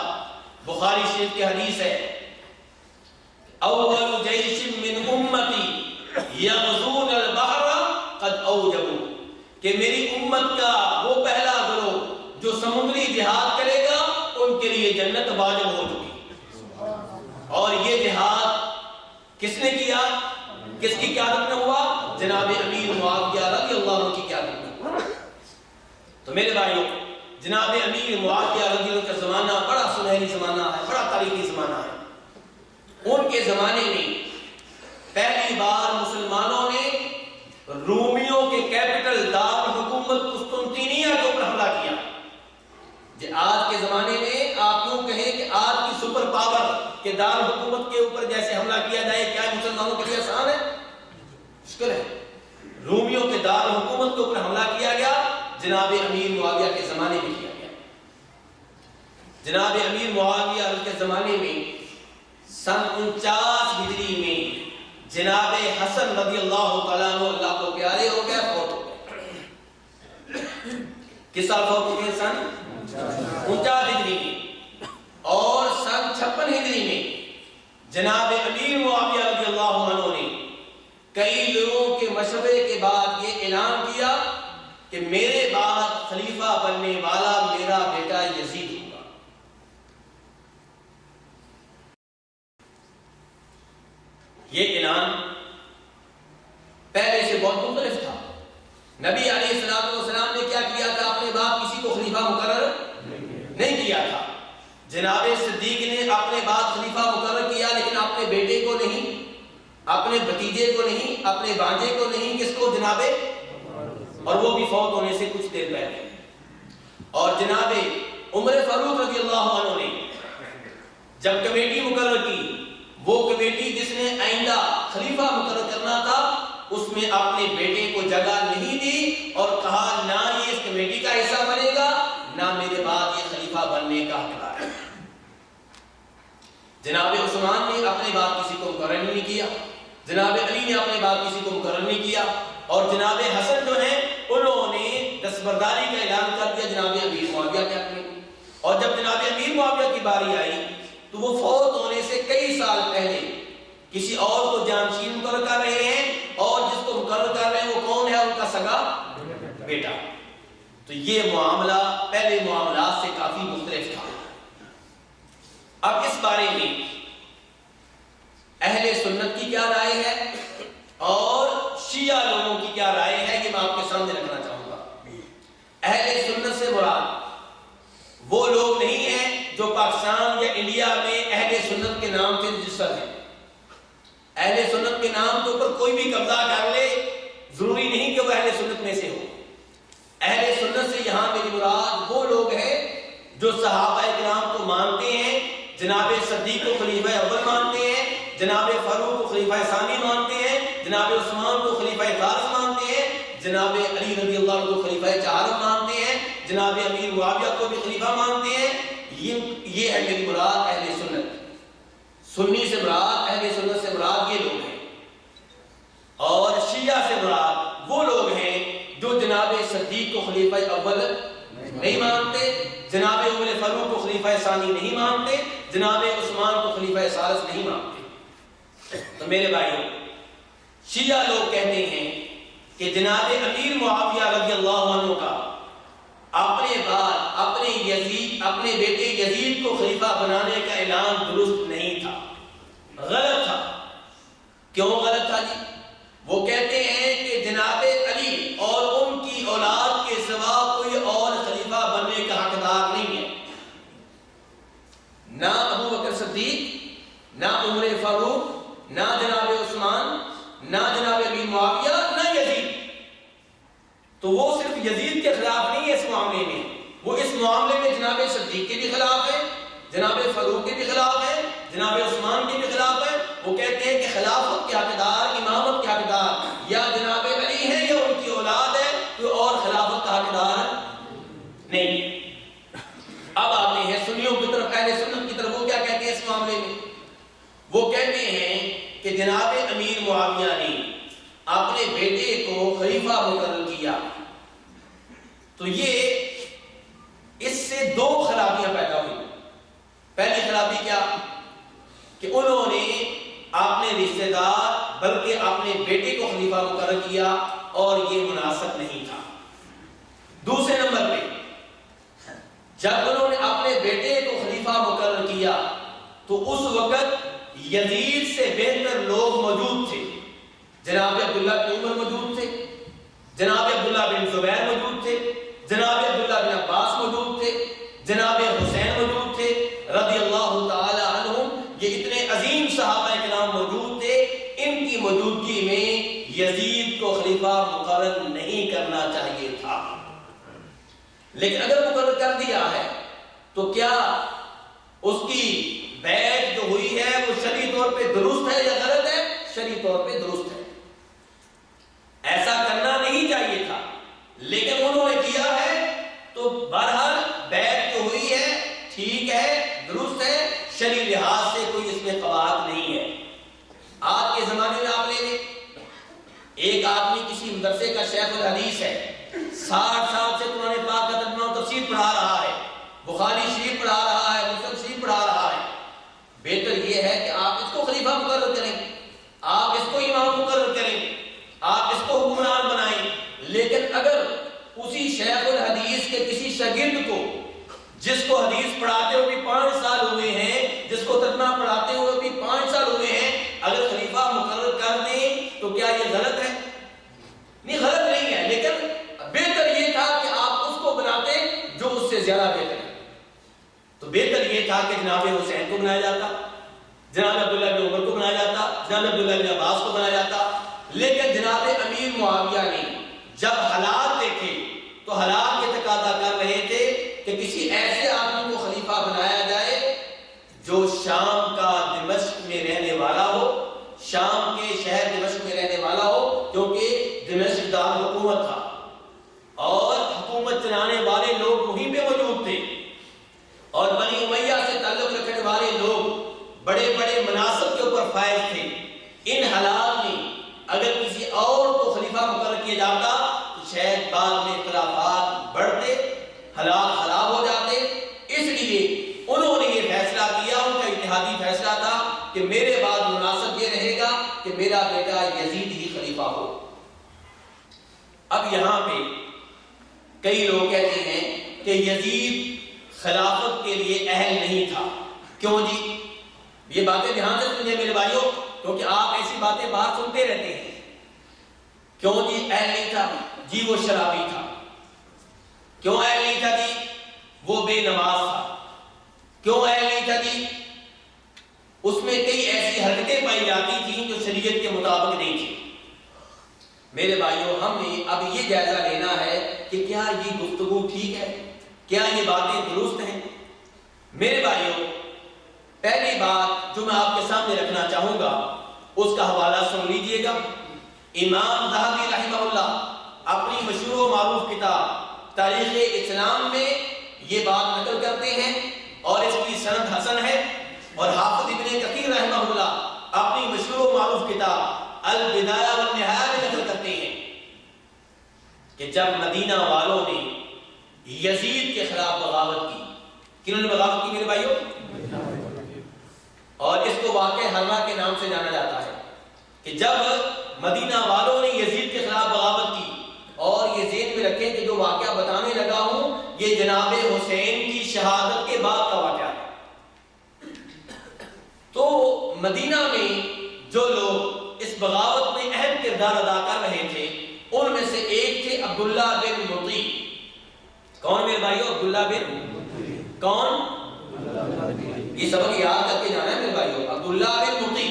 بخاری شریف کی حدیث ہے، اول جیش من امتی یغزون البحر قد اوجبوا، کہ میری امت کا وہ پہلا گروہ جو سمندری جہاد کرے گا ان کے لیے جنت واجب ہو چکی۔ اور یہ جہاد کس نے کیا؟ کس کی قیادت میں ہوا؟ جناب امیر معاویہ رضی اللہ عنہ کی قیادت میں ہوا۔ تو میرے بھائیوں، جناب امیر معاویہ رضی اللہ عنہ کا زمانہ بڑا سنہری زمانہ ہے، بڑا تاریخی زمانہ ہے۔ ان کے زمانے میں پہلی بار مسلمانوں نے رومیوں کے کیپٹل دارالحکومت قسطنطینیہ کے اوپر حملہ کیا۔ آج کے زمانے میں آپ یوں کہیں کہ آج کی سپر پاور کے دارالحکومت کے اوپر جیسے حملہ کیا جائے، کیا مسلمانوں کے لیے آسان ہے؟ مشکل ہے۔ رومیوں کے دارالحکومت کے اوپر حملہ کیا گیا، جناب امیر معاویہ کے زمانے میں کیا گیا۔ جناب امیر معاویہ کے زمانے میں سن 49 ہجری میں جناب حسن رضی اللہ تعالیٰ عنہ اللہ کو پیارے ہو گئے، فوت ہو گئے۔ کس سال فوت ہو گئے؟ سن 49 ہجری میں۔ اور سن 56 ہجری میں جناب امیر معاویہ رضی اللہ عنہ نے کئی لوگوں کے مشورے کے بعد یہ اعلان کیا کہ میرے بعد خلیفہ بننے والا میرا بیٹا یزید ہوگا۔ یہ اعلان پہلے سے بہت مختلف تھا۔ نبی علیہ السلام نے کیا کیا تھا؟ اپنے بعد کسی کو خلیفہ مقرر نہیں کیا تھا۔ جناب صدیق نے اپنے بعد خلیفہ مقرر کیا، لیکن اپنے بیٹے کو نہیں، اپنے بھتیجے کو نہیں، اپنے بھانجے کو نہیں، کس کو؟ جناب، اور وہ بھی فوت ہونے سے کچھ دیر پہلے۔ اور جناب عمر فاروق رضی اللہ عنہ نے جب کمیٹی مقرر کی، وہ کمیٹی جس نے آئندہ خلیفہ مقرر کرنا تھا، اس میں اپنے بیٹے کو جگہ نہیں دی اور کہا نہ یہ اس کمیٹی کا حصہ بنے گا، نہ میرے بعد یہ خلیفہ بننے کا حقدار ہے۔ جناب عثمان نے اپنے بعد کسی کو مقرر نہیں کیا، جناب علی نے اپنے بعد کسی کو مقرر نہیں کیا، اور جناب حسن جو ہیں انہوں نے دستبرداری کا اعلان کر دیا جناب امیر معاویہ کے حق میں۔ اور جب جناب امیر معاویہ کی باری آئی تو وہ فوت ہونے سے کئی سال پہلے کسی اور کو جانشین مقرر کر رہے ہیں، اور جس کو مقرر کر رہے ہیں وہ کون ہے؟ ان کا سگا بیٹا۔ تو یہ معاملہ پہلے معاملات سے کافی مختلف تھا۔ اب اس بارے میں اہل سنت کی کیا رائے ہے اور شیعہ لوگوں کی کیا رائے ہے، یہ میں آپ کے سامنے رکھنا چاہوں گا۔ اہل سنت سے مراد وہ لوگ نہیں ہیں جو پاکستان یا انڈیا میں اہل سنت کے نام سے رجسٹر ہیں۔ اہل سنت کے نام کے اوپر کوئی بھی قبضہ کر لے، ضروری نہیں کہ وہ اہل سنت میں سے ہو۔ اہل سنت سے یہاں میری مراد وہ لوگ ہیں جو صحابہ کرام کو مانتے ہیں، جناب صدیق کو خلیفہ اول مانتے ہیں، جناب فاروق کو خلیفہ ثانی مانتے ہیں، جناب عثمان کو خلیفہ ثالث مانتے ہیں، جناب علی رضی اللہ عنہ کو خلیفہ چہارم مانتے ہیں، جناب امیر معاویہ کو بھی خلیفہ مانتے ہیں۔ یہ ہے میری مراد اہل سنت۔ سنی سے مراد، اہل سنت سے مراد یہ لوگ ہیں، اور شیعہ سے مراد وہ لوگ ہیں جو جناب صدیق کو خلیفہ اول نہیں مانتے، جناب عمر فاروق کو خلیفہ ثانی نہیں مانتے، جناب عثمان کو خلیفہ ثالث نہیں مانتے۔ تو میرے بھائیوں، شیعہ لوگ کہتے ہیں کہ جناب امیر معاویہ رضی اللہ عنہ کا اپنے بعد اپنے بیٹے یزید کو خلیفہ بنانے کا اعلان درست نہیں تھا، غلط تھا۔ کیوں غلط تھا جی؟ وہ کہتے ہیں کہ جناب علی اور ان کی اولاد کے سوا کوئی اور خلیفہ بننے کا حقدار نہیں ہے، نہ ابو بکر صدیق، نہ عمر فاروق، نہ جناب عثمان، نہ جناب ابی معاویہ، نہ یزید۔ تو وہ صرف یزید کے خلاف نہیں ہے اس معاملے میں، وہ اس معاملے میں جناب صدیق کے بھی خلاف ہے، جناب فاروق کے بھی خلاف ہے، جناب عثمان کے بھی خلاف ہے۔ وہ کہتے ہیں کہ خلافت کے حقدار، امامت کے حقدار یا جناب علی ہے یا ان کی اولاد ہے، کوئی اور خلافت کا حقدار نہیں۔ اب آتے ہیں سنیوں کی طرف، اہل سنت کی طرف۔ وہ کیا کہتے ہیں اس معاملے میں؟ وہ کہتے ہیں کہ جناب امیر معاویہ نے اپنے بیٹے کو خلیفہ مقرر کیا تو یہ اس سے دو خرابیاں پیدا ہوئی۔ پہلی خرابی کیا؟ کہ انہوں نے اپنے رشتہ دار بلکہ اپنے بیٹے کو خلیفہ مقرر کیا اور یہ مناسب نہیں تھا۔ دوسرے نمبر پہ جب انہوں نے اپنے بیٹے کو خلیفہ مقرر کیا تو اس وقت یزید سے بہتر لوگ موجود تھے۔ جناب عبداللہ بن عمر موجود تھے، جناب عبداللہ بن زبیر موجود تھے، جناب عبداللہ بن عباس موجود تھے، جناب حسین موجود تھے رضی اللہ تعالی عنہم۔ یہ اتنے عظیم صحابہ کرام موجود تھے، ان کی موجودگی میں یزید کو خلیفہ مقرر نہیں کرنا چاہیے تھا۔ لیکن اگر مقرر کر دیا ہے تو کیا اس کی بیعت جو ہوئی ہے وہ شرعی طور پہ درست ہے یا غلط ہے؟ شرعی طور پہ درست ہے، ایسا کرنا نہیں چاہیے تھا، لیکن انہوں نے کیا ہے تو بہرحال بیعت جو ہوئی ہے ٹھیک ہے، درست ہے، شرعی لحاظ سے کوئی اس میں قواعد نہیں ہے۔ آج کے زمانے میں آپ لے لیں، ایک آدمی کسی مدرسے کا شیخ الحدیث ہے، 60 سال سے قرآن پاک کا ترجمہ و تفسیر پڑھا رہا ہے، بخاری شریف پڑھا رہا ہے، مسلم شریف پڑھا رہا ہے۔ بہتر یہ ہے کہ آپ اس کو خلیفہ مقرر کریں، آپ اس کو امام مقرر کریں، آپ اس کو حکمران بنائیں۔ لیکن اگر اسی شیخ الحدیث کے کسی شاگرد کو، جس کو حدیث پڑھاتے ہوئے 5 سال ہوئے ہیں، جس کو ترجمہ پڑھاتے ہوئے بھی 5 سال ہوئے ہیں، اگر خلیفہ مقرر کر دیں تو کیا یہ غلط ہے؟ نہیں، غلط نہیں ہے، لیکن بہتر یہ تھا کہ آپ اس کو بناتے جو اس سے زیادہ بہتر ہے۔ تو بہتر یہ تھا کہ جناب حسین کو بنایا جاتا، جناب عبداللہ بن عمر کو بنایا جاتا، جناب عبداللہ بن عباس کو بنایا جاتا۔ لیکن جناب امیر معاویہ نے جب حالات دیکھے تو حالات یہ تقاضا کر رہے تھے کہ کسی ایسے آدمی کو خلیفہ بنایا جائے جو شام کا دمشق میں رہنے والا ہو، شام کے شہر دمشق میں رہنے والا ہو، کیونکہ دمشق دارالحکومت تھا اور حکومت چلانے والے لوگ وہیں پہ موجود تھے، اور بنی امیہ سے تعلق رکھنے والے لوگ بڑے بڑے مناصب کے اوپر فائز تھے۔ ان حالات میں اگر کسی اور کو خلیفہ مقرر کیا جاتا تو شاید بعد میں اختلافات بڑھتے، حالات خراب ہو جاتے۔ اس لیے انہوں نے یہ فیصلہ کیا، ان کا اتحادی فیصلہ تھا کہ میرے بعد مناسب یہ رہے گا کہ میرا بیٹا یزید ہی خلیفہ ہو۔ اب یہاں پہ کئی لوگ کہتے ہیں کہ یزید خلافت کے لیے اہل نہیں تھا۔ کیوں جی؟ یہ باتیں دھیان سے سنیے میرے بھائیوں، کیونکہ آپ ایسی باتیں باہر سنتے رہتے ہیں۔ کیوں جی اہل نہیں تھا؟ جی وہ شرابی تھا۔ کیوں اہل نہیں تھا جی؟ وہ بے نماز تھا۔ کیوں اہل نہیں تھا جی؟ اس میں کئی ایسی حرکتیں پائی جاتی تھیں جو شریعت کے مطابق نہیں تھی۔ میرے بھائیوں، ہم نے اب یہ جائزہ لینا ہے کہ کیا یہ گفتگو ٹھیک ہے، کیا یہ باتیں درست ہیں؟ میرے بھائیوں، پہلی بات جو میں آپ کے سامنے رکھنا چاہوں گا اس کا حوالہ سن لیجئے گا۔ امام ذہبی رحمہ اللہ اپنی مشہور و معروف کتاب تاریخ اسلام میں یہ بات نقل کرتے ہیں اور اس کی سند حسن ہے، اور حافظ ابن کثیر رحمہ اللہ اپنی مشہور و معروف کتاب البدایہ والنہایہ میں نقل کرتے ہیں کہ جب مدینہ والوں نے یزید کے خلاف بغاوت کی، کنہوں نے بغاوت کی میرے بھائیوں؟ اور اس کو واقعہ حرہ کے نام سے جانا جاتا ہے کہ جب مدینہ والوں نے یزید کے خلاف بغاوت کی اور یہ ذہن میں رکھیں کہ جو واقعہ بتانے لگا ہوں یہ جناب حسین کی شہادت کے بعد کا واقعہ ہے۔ تو مدینہ میں جو لوگ اس بغاوت میں اہم کردار ادا کر رہے تھے ان میں سے ایک تھے عبداللہ بن مطیع۔ کون میرے بھائیو؟ عبداللہ بن کون؟ یہ سبق یاد کر کے جانا ہے میرے بھائیو، عبداللہ بن مطیع۔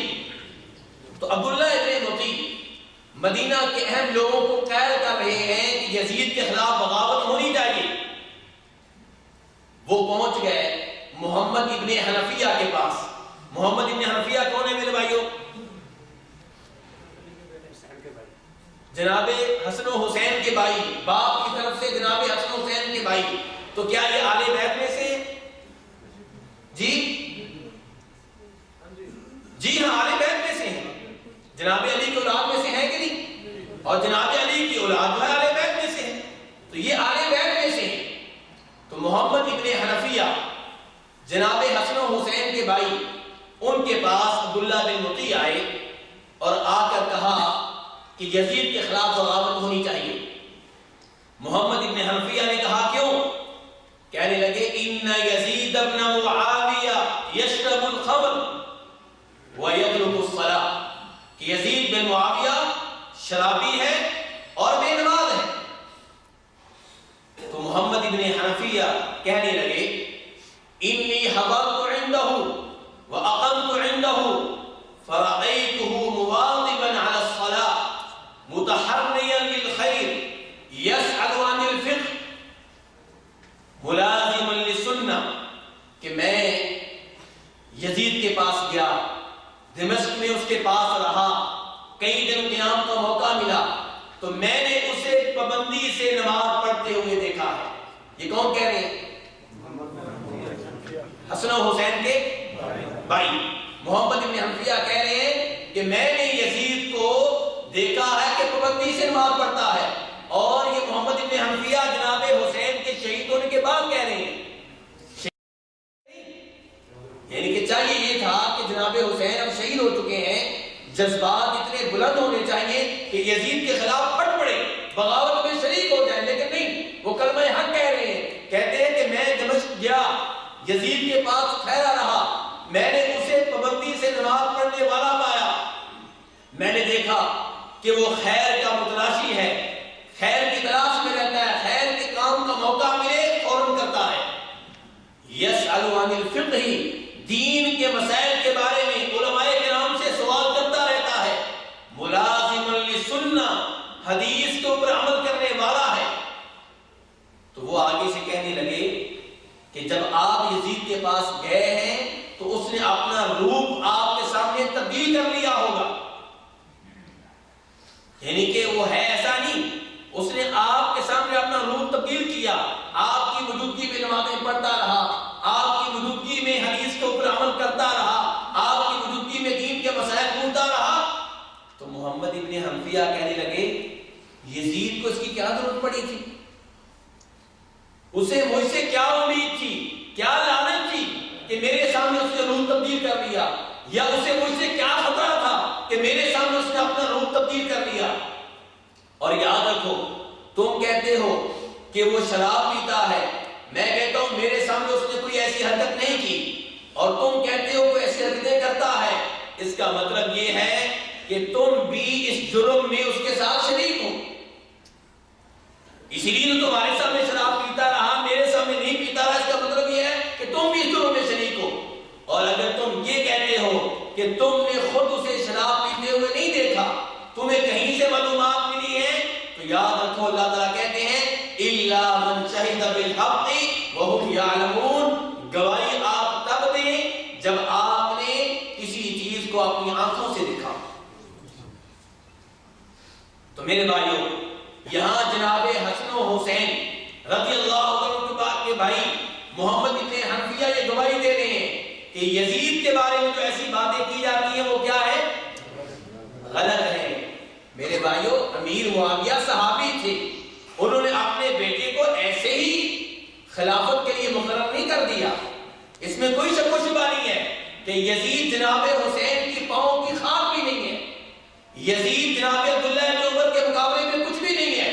تو عبداللہ بن مطیع مدینہ کے اہم لوگوں کو قائل کر رہے ہیں کہ یزید کے خلاف بغاوت ہونی چاہیے۔ وہ پہنچ گئے محمد ابن حنفیہ کے پاس۔ محمد ابن حنفیہ کون ہے میرے بھائیو؟ جناب حسن و حسین کے بھائی، باپ کی طرف سے جناب حسن و حسین کے بھائی۔ تو کیا یہ آل بیت میں سے؟ جی جی ہاں، آل بیت میں سے ہیں۔ جناب علی کی اولاد میں سے ہیں کہ نہیں؟ اور جناب علی کی اولاد جو ہے آل بیت میں سے ہیں، تو یہ آل بیت میں سے ہیں۔ تو محمد ابن حنفیہ جناب حسن و حسین کے بھائی ان کے پاس عبداللہ بن مطیع آئے اور آ کر کہا کہ یزید کے خلاف بغاوت ہونی چاہیے۔ محمد ابن حنفیہ نے کہا کیوں؟ کہنے لگے ان یزید ابن معاویہ یشرب الخمر ویترک الصلاۃ، کہ یزید بن معاویہ شرابی ہے اور بے نماز ہے۔ تو محمد ابن حنفیہ کہنے لگے انی حضرت عنده واقمت عنده فرأيته مواظبا على الصلاة متحريا للخير يسأل عن الفقه ملازما للسنة، کہ میں یزید کے پاس گیا، دمشق میں اس کے پاس رہا، کئی دن قیام کا موقع ملا تو میں نے اسے پابندی سے نماز پڑھتے ہوئے دیکھا ہے۔ یہ کون کہہ رہے ہیں؟ حسن و حسین کے بھائی محمد ابن حنفیہ کہہ رہے ہیں کہ میں نے یزید کو دیکھا ہے کہ پابندی سے نماز پڑھتا ہے، اور یہ محمد ابن حنفیہ جناب حسین کے شہید ہونے کے بعد کہہ رہے ہیں۔ یعنی کہ چاہیے یہ تھا کہ جناب حسین اب شہید ہو چکے ہیں، جذبات اتنے بلند ہونے چاہیے کہ یزید کے خلاف پھٹ پڑے، بغاوت میں شریک ہو جائیں، لیکن نہیں، وہ کلمہ حق کہہ رہے ہیں۔ کہتے ہیں کہ میں دمشق گیا، یزید کے پاس ٹھہرا رہا، میں نے اسے پابندی سے نماز پڑھنے والا پایا، میں نے دیکھا کہ وہ خیر کا متلاشی ہے، خیر کی تلاش میں رہتا ہے، خیر کے کام کا موقع ملے فوراً کرتا ہے۔ یسأل عن الفقہ، دین کے مسائل کے بارے میں علماء کرام سے سوال کرتا رہتا ہے، ملازما للسنہ، حدیث کے اوپر عمل کرنے والا ہے۔ تو وہ آگے سے کہنے لگے کہ جب آپ یزید کے پاس گئے ہیں تو اس نے اپنا روپ آپ کے سامنے تبدیل کر لیا ہوگا، یعنی کہ وہ ہے ایسا نہیں، اس نے آپ کے سامنے اپنا روپ تبدیل کیا، آپ کی موجودگی میں نمازیں پڑھتا رہا، آپ کی موجودگی میں حدیث کے اوپر عمل کرتا رہا، آپ کی موجودگی میں دین کے مسائل پوچھتا رہا۔ تو محمد ابن حنفیہ کہنے لگے یزید کو اس کی کیا ضرورت پڑی تھی؟ اسے مجھ سے کیا امید تھی، کیا لعنت تھی کہ میرے سامنے اس نے روپ تبدیل کر لیا، یا اسے مجھ سے کیا خطرہ تھا کہ میرے سامنے اس نے اپنا روپ تبدیل کر لیا۔ اور یاد رکھو، تم کہتے ہو کہ وہ شراب پیتا ہے، میں کہتا ہوں میرے سامنے اس نے کوئی ایسی حرکت نہیں کی، اور تم کہتے ہو کوئی ایسی حرکتیں کرتا ہے، اس کا مطلب یہ ہے کہ تم بھی اس جرم میں اس کے ساتھ شریک ہو۔ اسی لیے تو تمہارے سامنے شراب پیتا رہا، میرے سامنے نہیں پیتا رہا، اس کا مطلب یہ ہے کہ تم بھی اس جرم میں شریک ہو۔ اور اگر تم یہ کہتے ہو کہ تم نے خود اسے شراب پیتے ہوئے نہیں دیکھا، تمہیں کہیں سے معلومات ملی ہے، تو یاد رکھو اللہ تعالیٰ کہتے ہیں اِلَّا مَنْ شَهِدَ بِالْحَقِّ وَهُمْ يَعْلَمُونَ، گواہی آپ تب دیں جب آپ نے کسی چیز کو اپنی آنکھوں سے دیکھا۔ تو میرے بھائیوں، یہاں جناب حسن و حسین رضی اللہ عنہ کے بھائی محمد ابن حنفیہ یہ گواہی دے رہے ہیں کہ یزید کے بارے میں جو ایسی باتیں کی جاتی ہیں وہ کیا ہے؟ غلط ہے۔ میرے بھائیوں، امیر معاویہ صحابی تھے، انہوں نے اپنے بیٹے کو ایسے ہی خلافت کے لیے مقرر نہیں کر دیا، اس میں کوئی شک و شبہ نہیں ہے کہ یزید جناب حسین کی پاؤں کی خاک بھی نہیں ہے، یزید جناب عبداللہ بن عمر کے مقابلے میں کچھ بھی نہیں ہے۔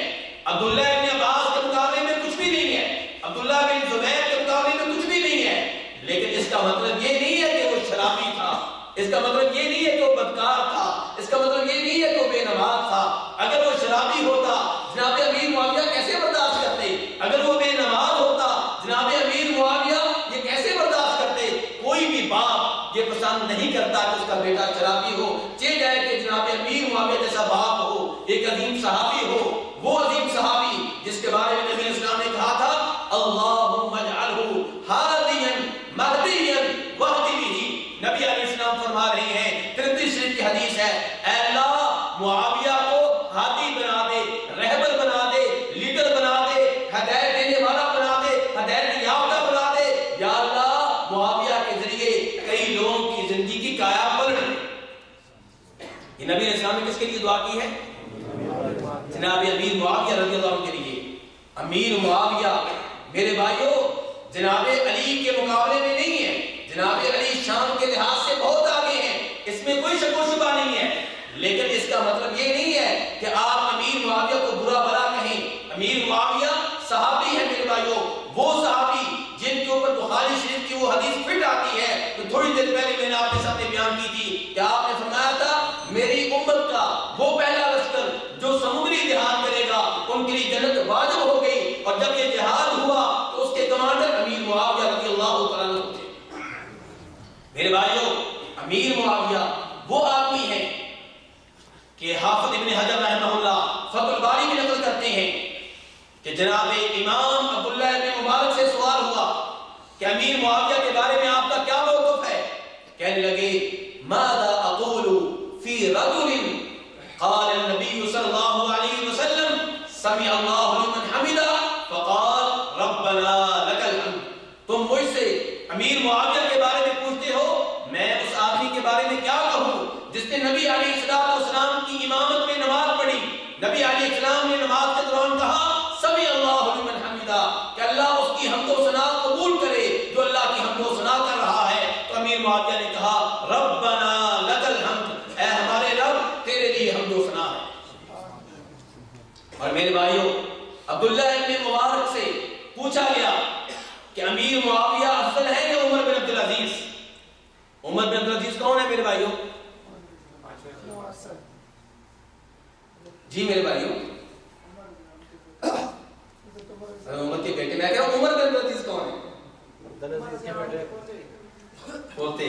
عبداللہ ابن عباس کے مقابلے میں کچھ بھی نہیں ہے، عبداللہ بن زبیر کے مقابلے میں کچھ بھی نہیں ہے، لیکن اس کا مطلب یہ نہیں ہے کہ وہ شرابی تھا، اس کا مطلب یہ نہیں ہے کہ وہ بدکار تھا، اس کا مطلب یہ نہیں ہے کہ وہ بے نماز تھا۔ اگر وہ شرابی ہوتا جناب امیر معاویہ کیسے برداشت کرتے؟ اگر وہ بے نماز ہوتا جناب امیر معاویہ یہ کیسے برداشت کرتے؟ کوئی بھی باپ یہ پسند نہیں کرتا کہ اس کا بیٹا شرابی ہو، چاہے جائے کہ جناب امیر معاویہ جیسا باپ ہو، ایک عظیم صحابی ہو، وہ عظیم صحابی جس کے بارے میں نبی اسلام نے کہا تھا اللہم اجعلہ ہادیا مہدیا واہد بہ۔ نبی علیہ السلام فرما رہے ہیں، ترمذی شریف کی حدیث ہے، اے اللہ معاویہ کو ہادی بنا دے، رہبر بنا دے، لیڈر بنا دے، ہدایت دینے والا بنا دے، ہدایت یافتہ بنا دے۔ یا اللہ معاویہ کے ذریعے کئی لوگوں کی زندگی کی کایا پلٹ۔ یہ نبی علیہ السلام نے کس کے لیے دعا کی ہے؟ جناب امیر معاویہ رضی اللہ عنہ کے لیے۔ امیر معاویہ میرے بھائیوں جناب علی کے مقابلے میں نہیں ہے، جناب علی شان کے لحاظ سے بہت آگے ہیں، اس میں کوئی شک و شبہ نہیں ہے، لیکن اس کا مطلب یہ نہیں ہے کہ آپ امیر معاویہ کو برا بھلا کہیں۔ امیر معاویہ صحابی ہے میرے بھائیوں، وہ صحابی جن کے اوپر بخاری شریف کی وہ حدیث فٹ آتی ہے تو تھوڑی دیر پہلے میں نے آپ کے سامنے بیان کی تھی کہ آپ نے فرمایا تھا میری امت کا وہ پہلا لشکر جو سمندری جہاد کرے گا ان کے لیے جنت واجب ہو گئی، اور جب یہ جہاد ہوا تو اس کے کمانڈر امیر معاویہ رضی اللہ تعالیٰ عنہ تھے۔ میرے بھائیوں امیر معاویہ وہ آدمی ہیں کہ حافظ ابن حجر رحمہ اللہ فتح الباری میں نقل کرتے ہیں کہ جناب امام عبداللہ ابن مبارک سے سوال ہوا کہ امیر معاویہ کے بارے میں آپ کا کیا موقف ہے؟ کہنے لگے ماذا اقول فی رجل قال النبی صلی اللہ علیہ وسلم سمع اللہ لمن حمدہ فقال ربنا لک الحمد۔ تم مجھ سے امیر معاویہ کے بارے میں پوچھتے ہو، میں اس آدمی کے بارے میں کیا کہوں جس نے نبی علیہ السلام کی امامت میں نماز پڑھی؟ نبی علیہ السلام نے نماز کے دوران کہا سمع اللہ لمن حمدہ، کہ اللہ اس کی حمد و ثنا قبول کرے جو اللہ کی حمد و ثنا کر رہا ہے۔ تو امیر معاویہ نے کہا ربنا لک الحمد، اے ہمارے رب تیرے لیے حمد و ثنا ہے۔ اور میرے بھائیوں عبداللہ ابن مبارک سے پوچھا گیا کہ امیر معاویہ افضل ہے یا عمر بن عبدالعزیز؟ عمر بن عبدالعزیز کون ہے میرے بھائیوں؟ جی میرے بھائیوں عمر کے بیٹے، میں کہہ رہا ہوں عمر بن عبدالعزیز کون ہے؟ پوتے۔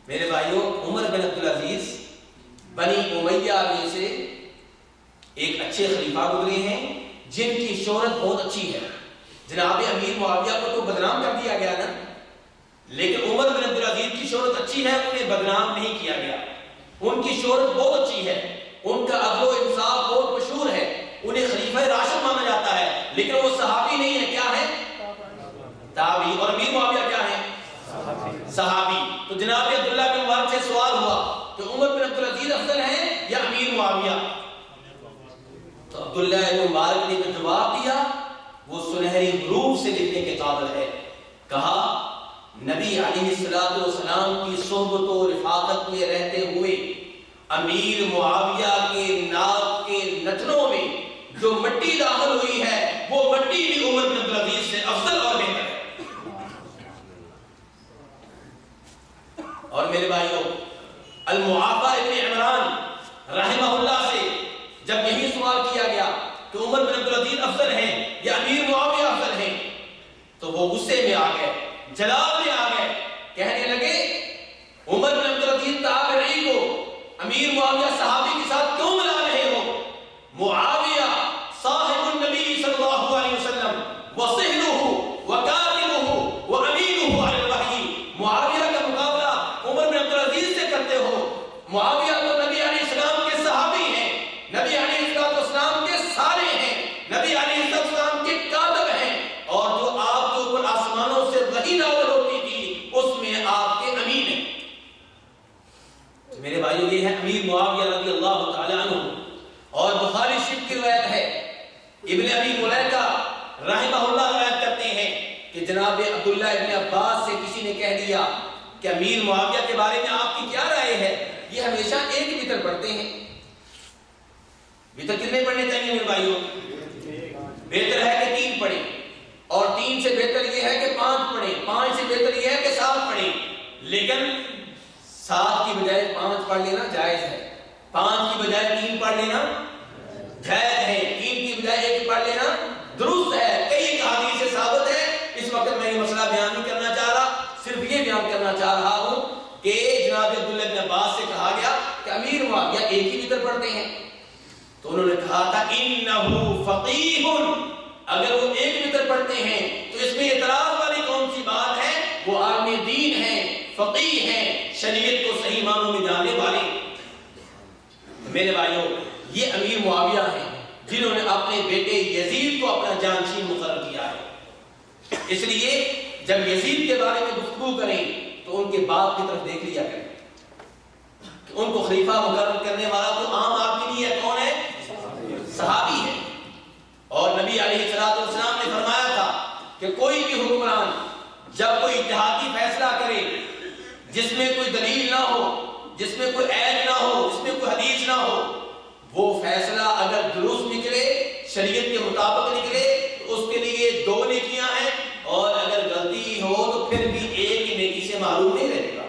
میرے بھائیوں عمر بن عبدالعزیز بنی امیہ میں سے ایک اچھے خلیفہ گزرے ہیں جن کی شہرت بہت اچھی ہے۔ جناب امیر معاویہ کو تو بدنام کر دیا گیا نا، لیکن عمر بن عبدالعزیز کی شہرت اچھی ہے، انہیں بدنام نہیں کیا گیا، ان کی شہرت بہت اچھی ہے، ان کا عدل و انصاف بہت مشہور ہے، انہیں خلیفہ راشد مانا جاتا ہے، لیکن وہ صحابی نہیں ہے، کیا ہے؟ تابعی۔ اور امیر معاویہ کیا ہے؟ صحابی۔ تو جناب عبداللہ بن مبارک سے سوال ہوا کہ عمر بن عبدالعزیز افضل ہیں یا امیر معاویہ؟ تو عبداللہ بن مبارک نے جو جواب دیا وہ سنہری حروف سے لکھنے کے قابل ہے۔ کہا نبی علیہ السلام کی صحبت و رفاقت میں رہتے ہوئے امیر معاویہ کے ناک کے نتنوں میں جو مٹی داخل ہوئی ہے وہ مٹی بھی عمر بن عبدالعزیز سے افضل اور بہتر ہے۔ اور میرے بھائیوں المعافى ابن عمران رحمہ اللہ سے جب یہی سوال کیا گیا کہ عمر بن عبدالعزیز افضل ہیں یا امیر معاویہ افضل ہیں تو وہ غصے میں آ گئے، جلال میں آ گئے، کہنے لگے عمر بن عبدالعزیز تابعی کو امیر معاویہ صحابی کے ساتھ کیوں ملا رہے ہو؟ معاویہ صاحب النبی صلی اللہ علیہ وسلم وصہلہ وکاتبہ وامینہ علی الوحی، معاویہ کا مقابلہ عمر بن عبدالعزیز سے کرتے ہو؟ معاویہ تو نبی علیہ السلام کے صحابی ہیں، نبی علیہ السلام کے سارے ہیں، نبی علیہ السلام کے کاتب ہیں، اور جو آپ کے اوپر آسمانوں سے وحی نازل ہوتی تھی اس میں آپ کے امین ہیں۔ میرے بھائیو یہ ہے امیر معاویہ رضی اللہ تعالی عنہ۔ اور بخاری شریف کی روایت ہے، ابن ابی ملیکہ رحمہ اللہ روایت کرتے ہیں کہ جناب عبداللہ ابن عباس سے کسی نے کہہ دیا کہ امیر معاویہ کے بارے میں آپ کی کیا رائے ہے؟ یہ ہمیشہ ایک وتر پڑھتے ہیں۔ وتر کتنے پڑھنے چاہیے میرے بھائیوں؟ بہتر ہے کہ 3 پڑھیں، اور 3 سے بہتر یہ ہے کہ 5 پڑھیں، 5 سے بہتر یہ ہے کہ 7 پڑھیں، لیکن 7 کی بجائے 5 پڑھ لینا جائز ہے، 5 کی بجائے 3 پڑھ لینا جائز ہے، 3 کی بجائے 1 پڑھ لینا درست ہے۔ کئی احادیث سے ثابت ہے۔ اس وقت میں یہ مسئلہ بیان نہیں کرنا چاہ رہا، صرف یہ بیان کرنا چاہ رہا ہوں کہ جناب عبداللہ بن عباس سے کہا گیا کہ امیر معاویہ ایک ہی وتر پڑھتے ہیں، تو انہوں نے کہا تھا انہو فقیہ، اگر وہ ایک وتر پڑھتے ہیں تو اس میں اعتراض والی کون سی بات ہے؟ وہ عالم دین ہیں، فقیہ ہیں، شریعت کو صحیح معنوں میں جاننے والے۔ میرے بھائیوں، یہ امیر معاویہ ہیں جنہوں نے اپنے بیٹے یزید کو اپنا جانشین مقرر کیا ہے۔ اس لیے جب یزید کے بارے میں گفتگو کریں تو ان کے باپ کی طرف دیکھ لیا کریں کہ ان کو خلیفہ مقرر کرنے والا تو عام آدمی نہیں ہے، کون ہے؟ صحابی ہے۔ اور نبی علیہ السلام نے فرمایا تھا کہ کوئی بھی حکمران جب کوئی اتحادی فیصلہ کرے جس میں کوئی دلیل نہ ہو، جس میں کوئی عیب نہ ہو، جس میں کوئی حدیث نہ ہو، وہ فیصلہ اگر درست نکلے، شریعت کے مطابق نکلے تو اس کے لیے 2 نیکیاں ہیں، اور اگر غلطی ہو تو پھر بھی 1 ہی نیکی سے معروم نہیں رہے گا۔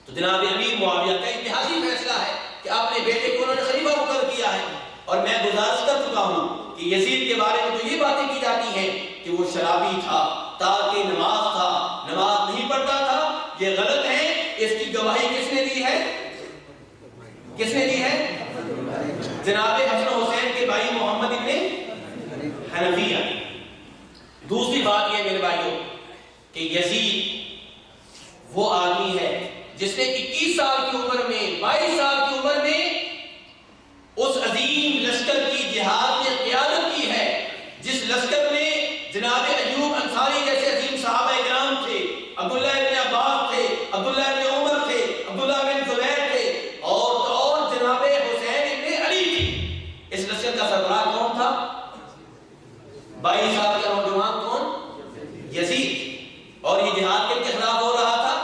تو جناب امیر معاویہ کا اتحادی فیصلہ ہے کہ اپنے بیٹے کو انہوں نے خلیفہ مقرر کیا ہے، اور میں گزارش کر چکا ہوں کہ یزید کے بارے میں تو یہ باتیں کی جاتی ہیں کہ وہ شرابی تھا، تارک نماز تھا، نماز نہیں پڑھتا تھا، یہ غلط ہے۔ اس کی گواہی کس نے دی ہے؟ کس نے دی ہے؟ جناب حسن حسین کے بھائی محمد ابن حنفیہ۔ دوسری بات یہ میرے بھائیوں کہ یزید وہ آدمی ہے جس نے 21 سال کی عمر میں، 22 سال کی عمر میں اس عظیم لشکر کی جہاد میں قیادت کی ہے، جس لشکر میں جناب ایوب انصاری جیسے عظیم صحابہ کرام تھے، عبداللہ بن عباس تھے، عبداللہ بن عمر تھے، عبداللہ بن زبیر تھے، اور جناب حسین بن علی تھی۔ اس لشکر کا سربراہ کون تھا؟ 22 سال کا نوجوان کون؟ یزید۔ اور یہ جہاد کن کے خلاف ہو رہا تھا؟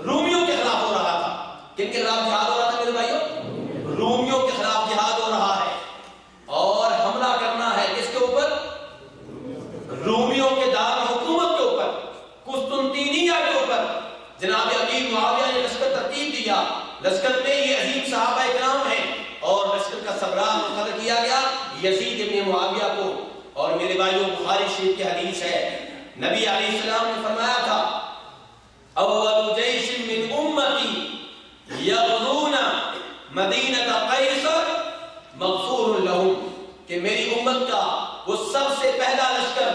رومیوں کے خلاف ہو رہا تھا۔ کن کے خلاف جہاد ہو رہا تھا میرے بھائیوں؟ رومیوں کے خلاف جہاد ہو رہا ہے، اور حملہ کرنا ہے کس کے اوپر؟ رومیوں کے دار حکومت کے اوپر، قسطنطینیہ کے اوپر۔ جناب امیر معاویہ نے لشکر ترتیب دیا، لشکر میں یہ عظیم صحابہ کرام ہیں، اور لشکر کا سربراہ مقرر کیا گیا یزید ابن معاویہ کو۔ اور میرے بھائیوں، بخاری شریف کی حدیث ہے، نبی علیہ السلام نے فرمایا تھا اول جیش من امتی یغزون مدینہ قیصر مغفور لہم، کہ میری امت کا وہ سب سے پہلا لشکر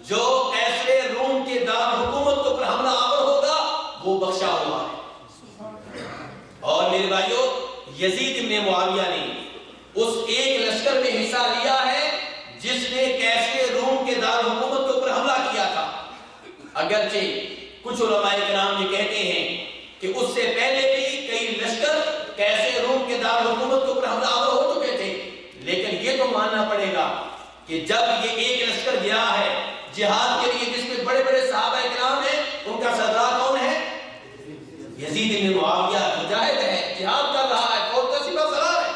جو ایسے روم کے دار حکومت کے اوپر حملہ آور ہوگا وہ بخشا ہوا ہے۔ اور میرے بھائیوں، یزید ابن معاویہ نے اس ایک لشکر میں حصہ لیا ہے جس نے کیسے روم کے دار حکومت کے اوپر حملہ کیا تھا۔ اگرچہ کچھ علماء کرام یہ کہتے ہیں کہ اس سے پہلے بھی کئی لشکر کیسے روم کے دار حکومت کے اوپر حملہ آور ہو چکے تھے، لیکن یہ تو ماننا پڑے گا کہ جب یہ ایک لشکر گیا ہے جہاد کے لیے جس میں بڑے بڑے صحابہ کرام ہیں، ان کا سردار کون ہے؟ یزید بن معاویہ، مجاہد ہے، جہاد کر رہا ہے، فوج کا سپہ سالار ہے۔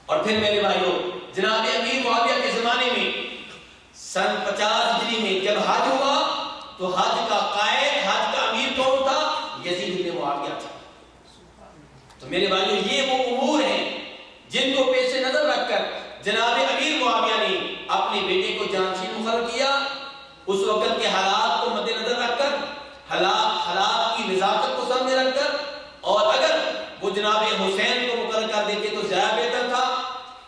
اور پھر میرے بھائیوں، جناب امیر معاویہ کے زمانے میں سن 50 ہجری میں جب حج ہوا تو حج کا قائد، حج کا امیر کون تھا؟ یزید بن معاویہ تھا۔ تو میرے بھائیوں، یہ وہ امور ہیں جن کو پیش نظر رکھ کر جناب امیر معاویہ نے اپنے بیٹے کو جانشین مقرر کیا، اس وقت کے حالات کو مد نظر رکھ کر، حالات کی نزاکت کو سامنے رکھ کر، اور اگر وہ جناب حسین کو مقرر کر دیتے تو زیادہ بہتر تھا،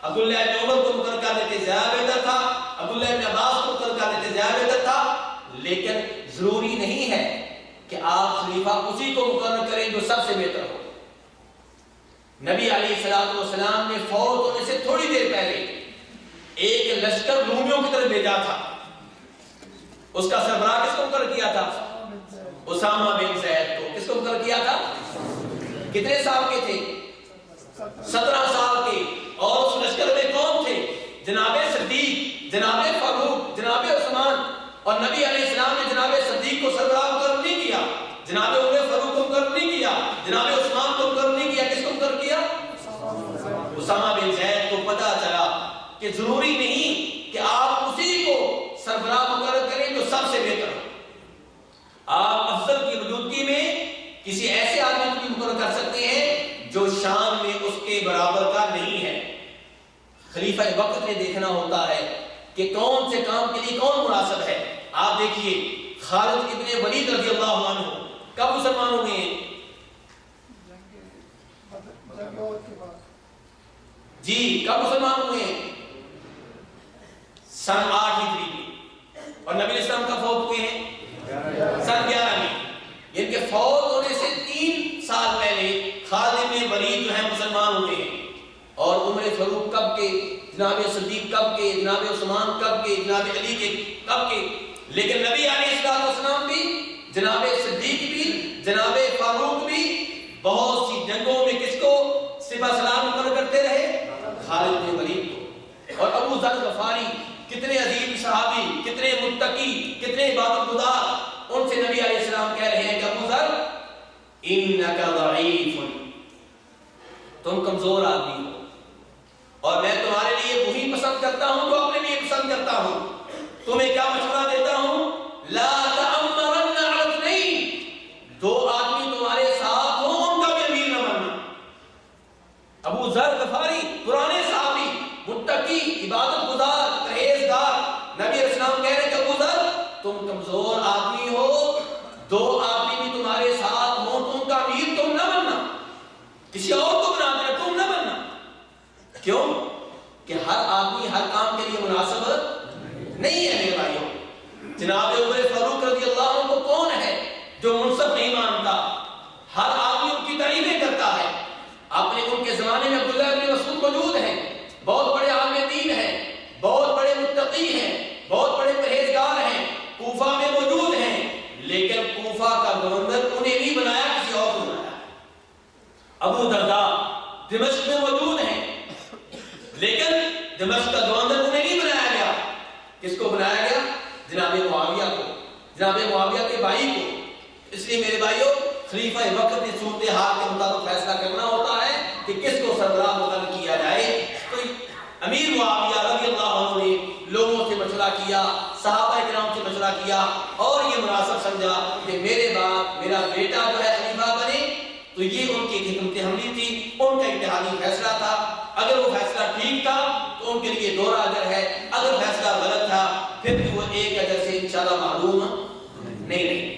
عبداللہ بن عمر کو مقرر کر دیتے زیادہ بہتر تھا، عبداللہ بن عباس کو مقرر کر دیتے زیادہ بہتر تھا، لیکن ضروری نہیں ہے کہ آپ خلیفہ اسی کو مقرر کریں جو سب سے بہتر ہو۔ نبی علیہ السلام نے فوت ہونے سے تھوڑی دیر پہلے ایک لشکر رومیوں کی طرف بھیجا تھا، اس کا سربراہ کس کو مقرر کیا تھا؟ اسامہ بن زید کو۔ کس کو مقرر کیا تھا؟ کتنے سال کے تھے؟ 17 سال کے۔ اور اس لشکر میں کون تھے؟ جناب صدیق، جناب فاروق، جناب عثمان۔ اور نبی علیہ السلام نے جناب صدیق کو سربراہ مقرر نہیں کیا، جناب عمر فاروق کو مقرر نہیں کیا، جناب عثمان کو مقرر نہیں کیا۔ کس کو مقرر کیا؟ اسامہ بن زید کو پتہ چلا کہ ضروری نہیں سے بہتر ہو. آپ افضل کی موجودگی میں کسی ایسے آدمی کو بھی مقرر کر سکتے ہیں جو شان میں اس کے برابر کا نہیں ہے. خلیفہ وقت نے دیکھنا ہوتا ہے کہ کون سے کام کے لیے کون مناسب ہے. آپ دیکھیے خالد ابن ولید رضی اللہ عنہ کب مسلمان ہوئے ہیں؟ جی کب مسلمان ہوئے ہیں؟ سن 8 ہجری میں. اور نبی اسلام کا فوت ہوئے ہیں سن 11 میں. ان کے فوت ہونے سے 3 سال پہلے خالد بن ولید جو ہے مسلمان ہوئے ہیں. اور عمر فاروق کب کے، جناب صدیق کب کے، جناب عثمان کب کے، جناب علی کے کب کے. لیکن نبی علیہ السلام بھی، جناب صدیق بھی، جناب فاروق بھی بہت سی جنگوں میں کس کو سپہ سالار مقرر کرتے رہے؟ خالد بن ولید کو. اور ابو ذر غفاری کتنے عظیم صحابی، کتنے متقی، کتنے عبادت گزار، ان سے نبی علیہ السلام کہہ رہے ہیں کہ ابو ذر انک ضعیف، تم کمزور آدمی ہو اور میں تمہارے لیے وہی پسند کرتا ہوں جو اپنے لیے پسند کرتا ہوں. تمہیں کیا مشورہ دیتا ہوں؟ لا تأمرن علی اثنین، 2 آدمی تمہارے ساتھ ہوں ان کا بھی امیر نہ بننا. ابو ذر غفاری پرانے صحابی، متقی، عبادت گزار، پرہیزگار، نبی علیہ السلام کہہ رہے کہ ابو ذر تم کمزور آدمی ہو، 2 آدمی بھی تمہارے ساتھ ہوں تو ان کا امیر تم نہ بننا، کسی اور کو بنا دینا، تم نہ بننا. کیوں؟ کہ ہر آدمی ہر کام کے لیے مناسب نہیں ہے میرے بھائیوں. جناب عمر فاروق رضی اللہ عنہ کو کون ہے جو منصف نہیں مانتا؟ ہر آدمی ان کی تعریفیں کرتا ہے. اپنے ان کے زمانے میں عبداللہ ابن مسعود موجود ہیں، بہت بڑے عالم دین ہیں، بہت بڑے متقی ہیں، بہت بڑے پرہیزگار ہیں، کوفہ میں موجود ہیں. لیکن کوفہ کا گورنر انہیں نہیں بنایا، کسی اور کو بنایا. ابو درداء دمشق میں موجود ہیں، لیکن دمشق کا گورنر انہیں نہیں بنایا گیا. کس کو بنایا گیا؟ جناب معاویہ کو، جناب معاویہ کے بھائی کو. اس لیے میرے بھائیوں خلیفہ وقت کی صورتحال کے مطابق فیصلہ کرنا ہوتا ہے کہ کس کو سربراہ مقرر کیا جائے. تو امیر معاویہ رضی اللہ عنہ نے لوگوں سے مشورہ کیا، صحابہ کرام سے مشورہ کیا اور یہ مناسب سمجھا کہ میرے باپ، میرا بیٹا جو ہے خلیفہ بنے. تو یہ ان کی حکمت عملی تھی، ان کا اتحادی فیصلہ تھا. اگر وہ فیصلہ ٹھیک تھا تو ان کے لیے 2 اجر ہے، اگر فیصلہ غلط تھا پھر بھی وہ 1 اجر سے انشاءاللہ محروم نہیں.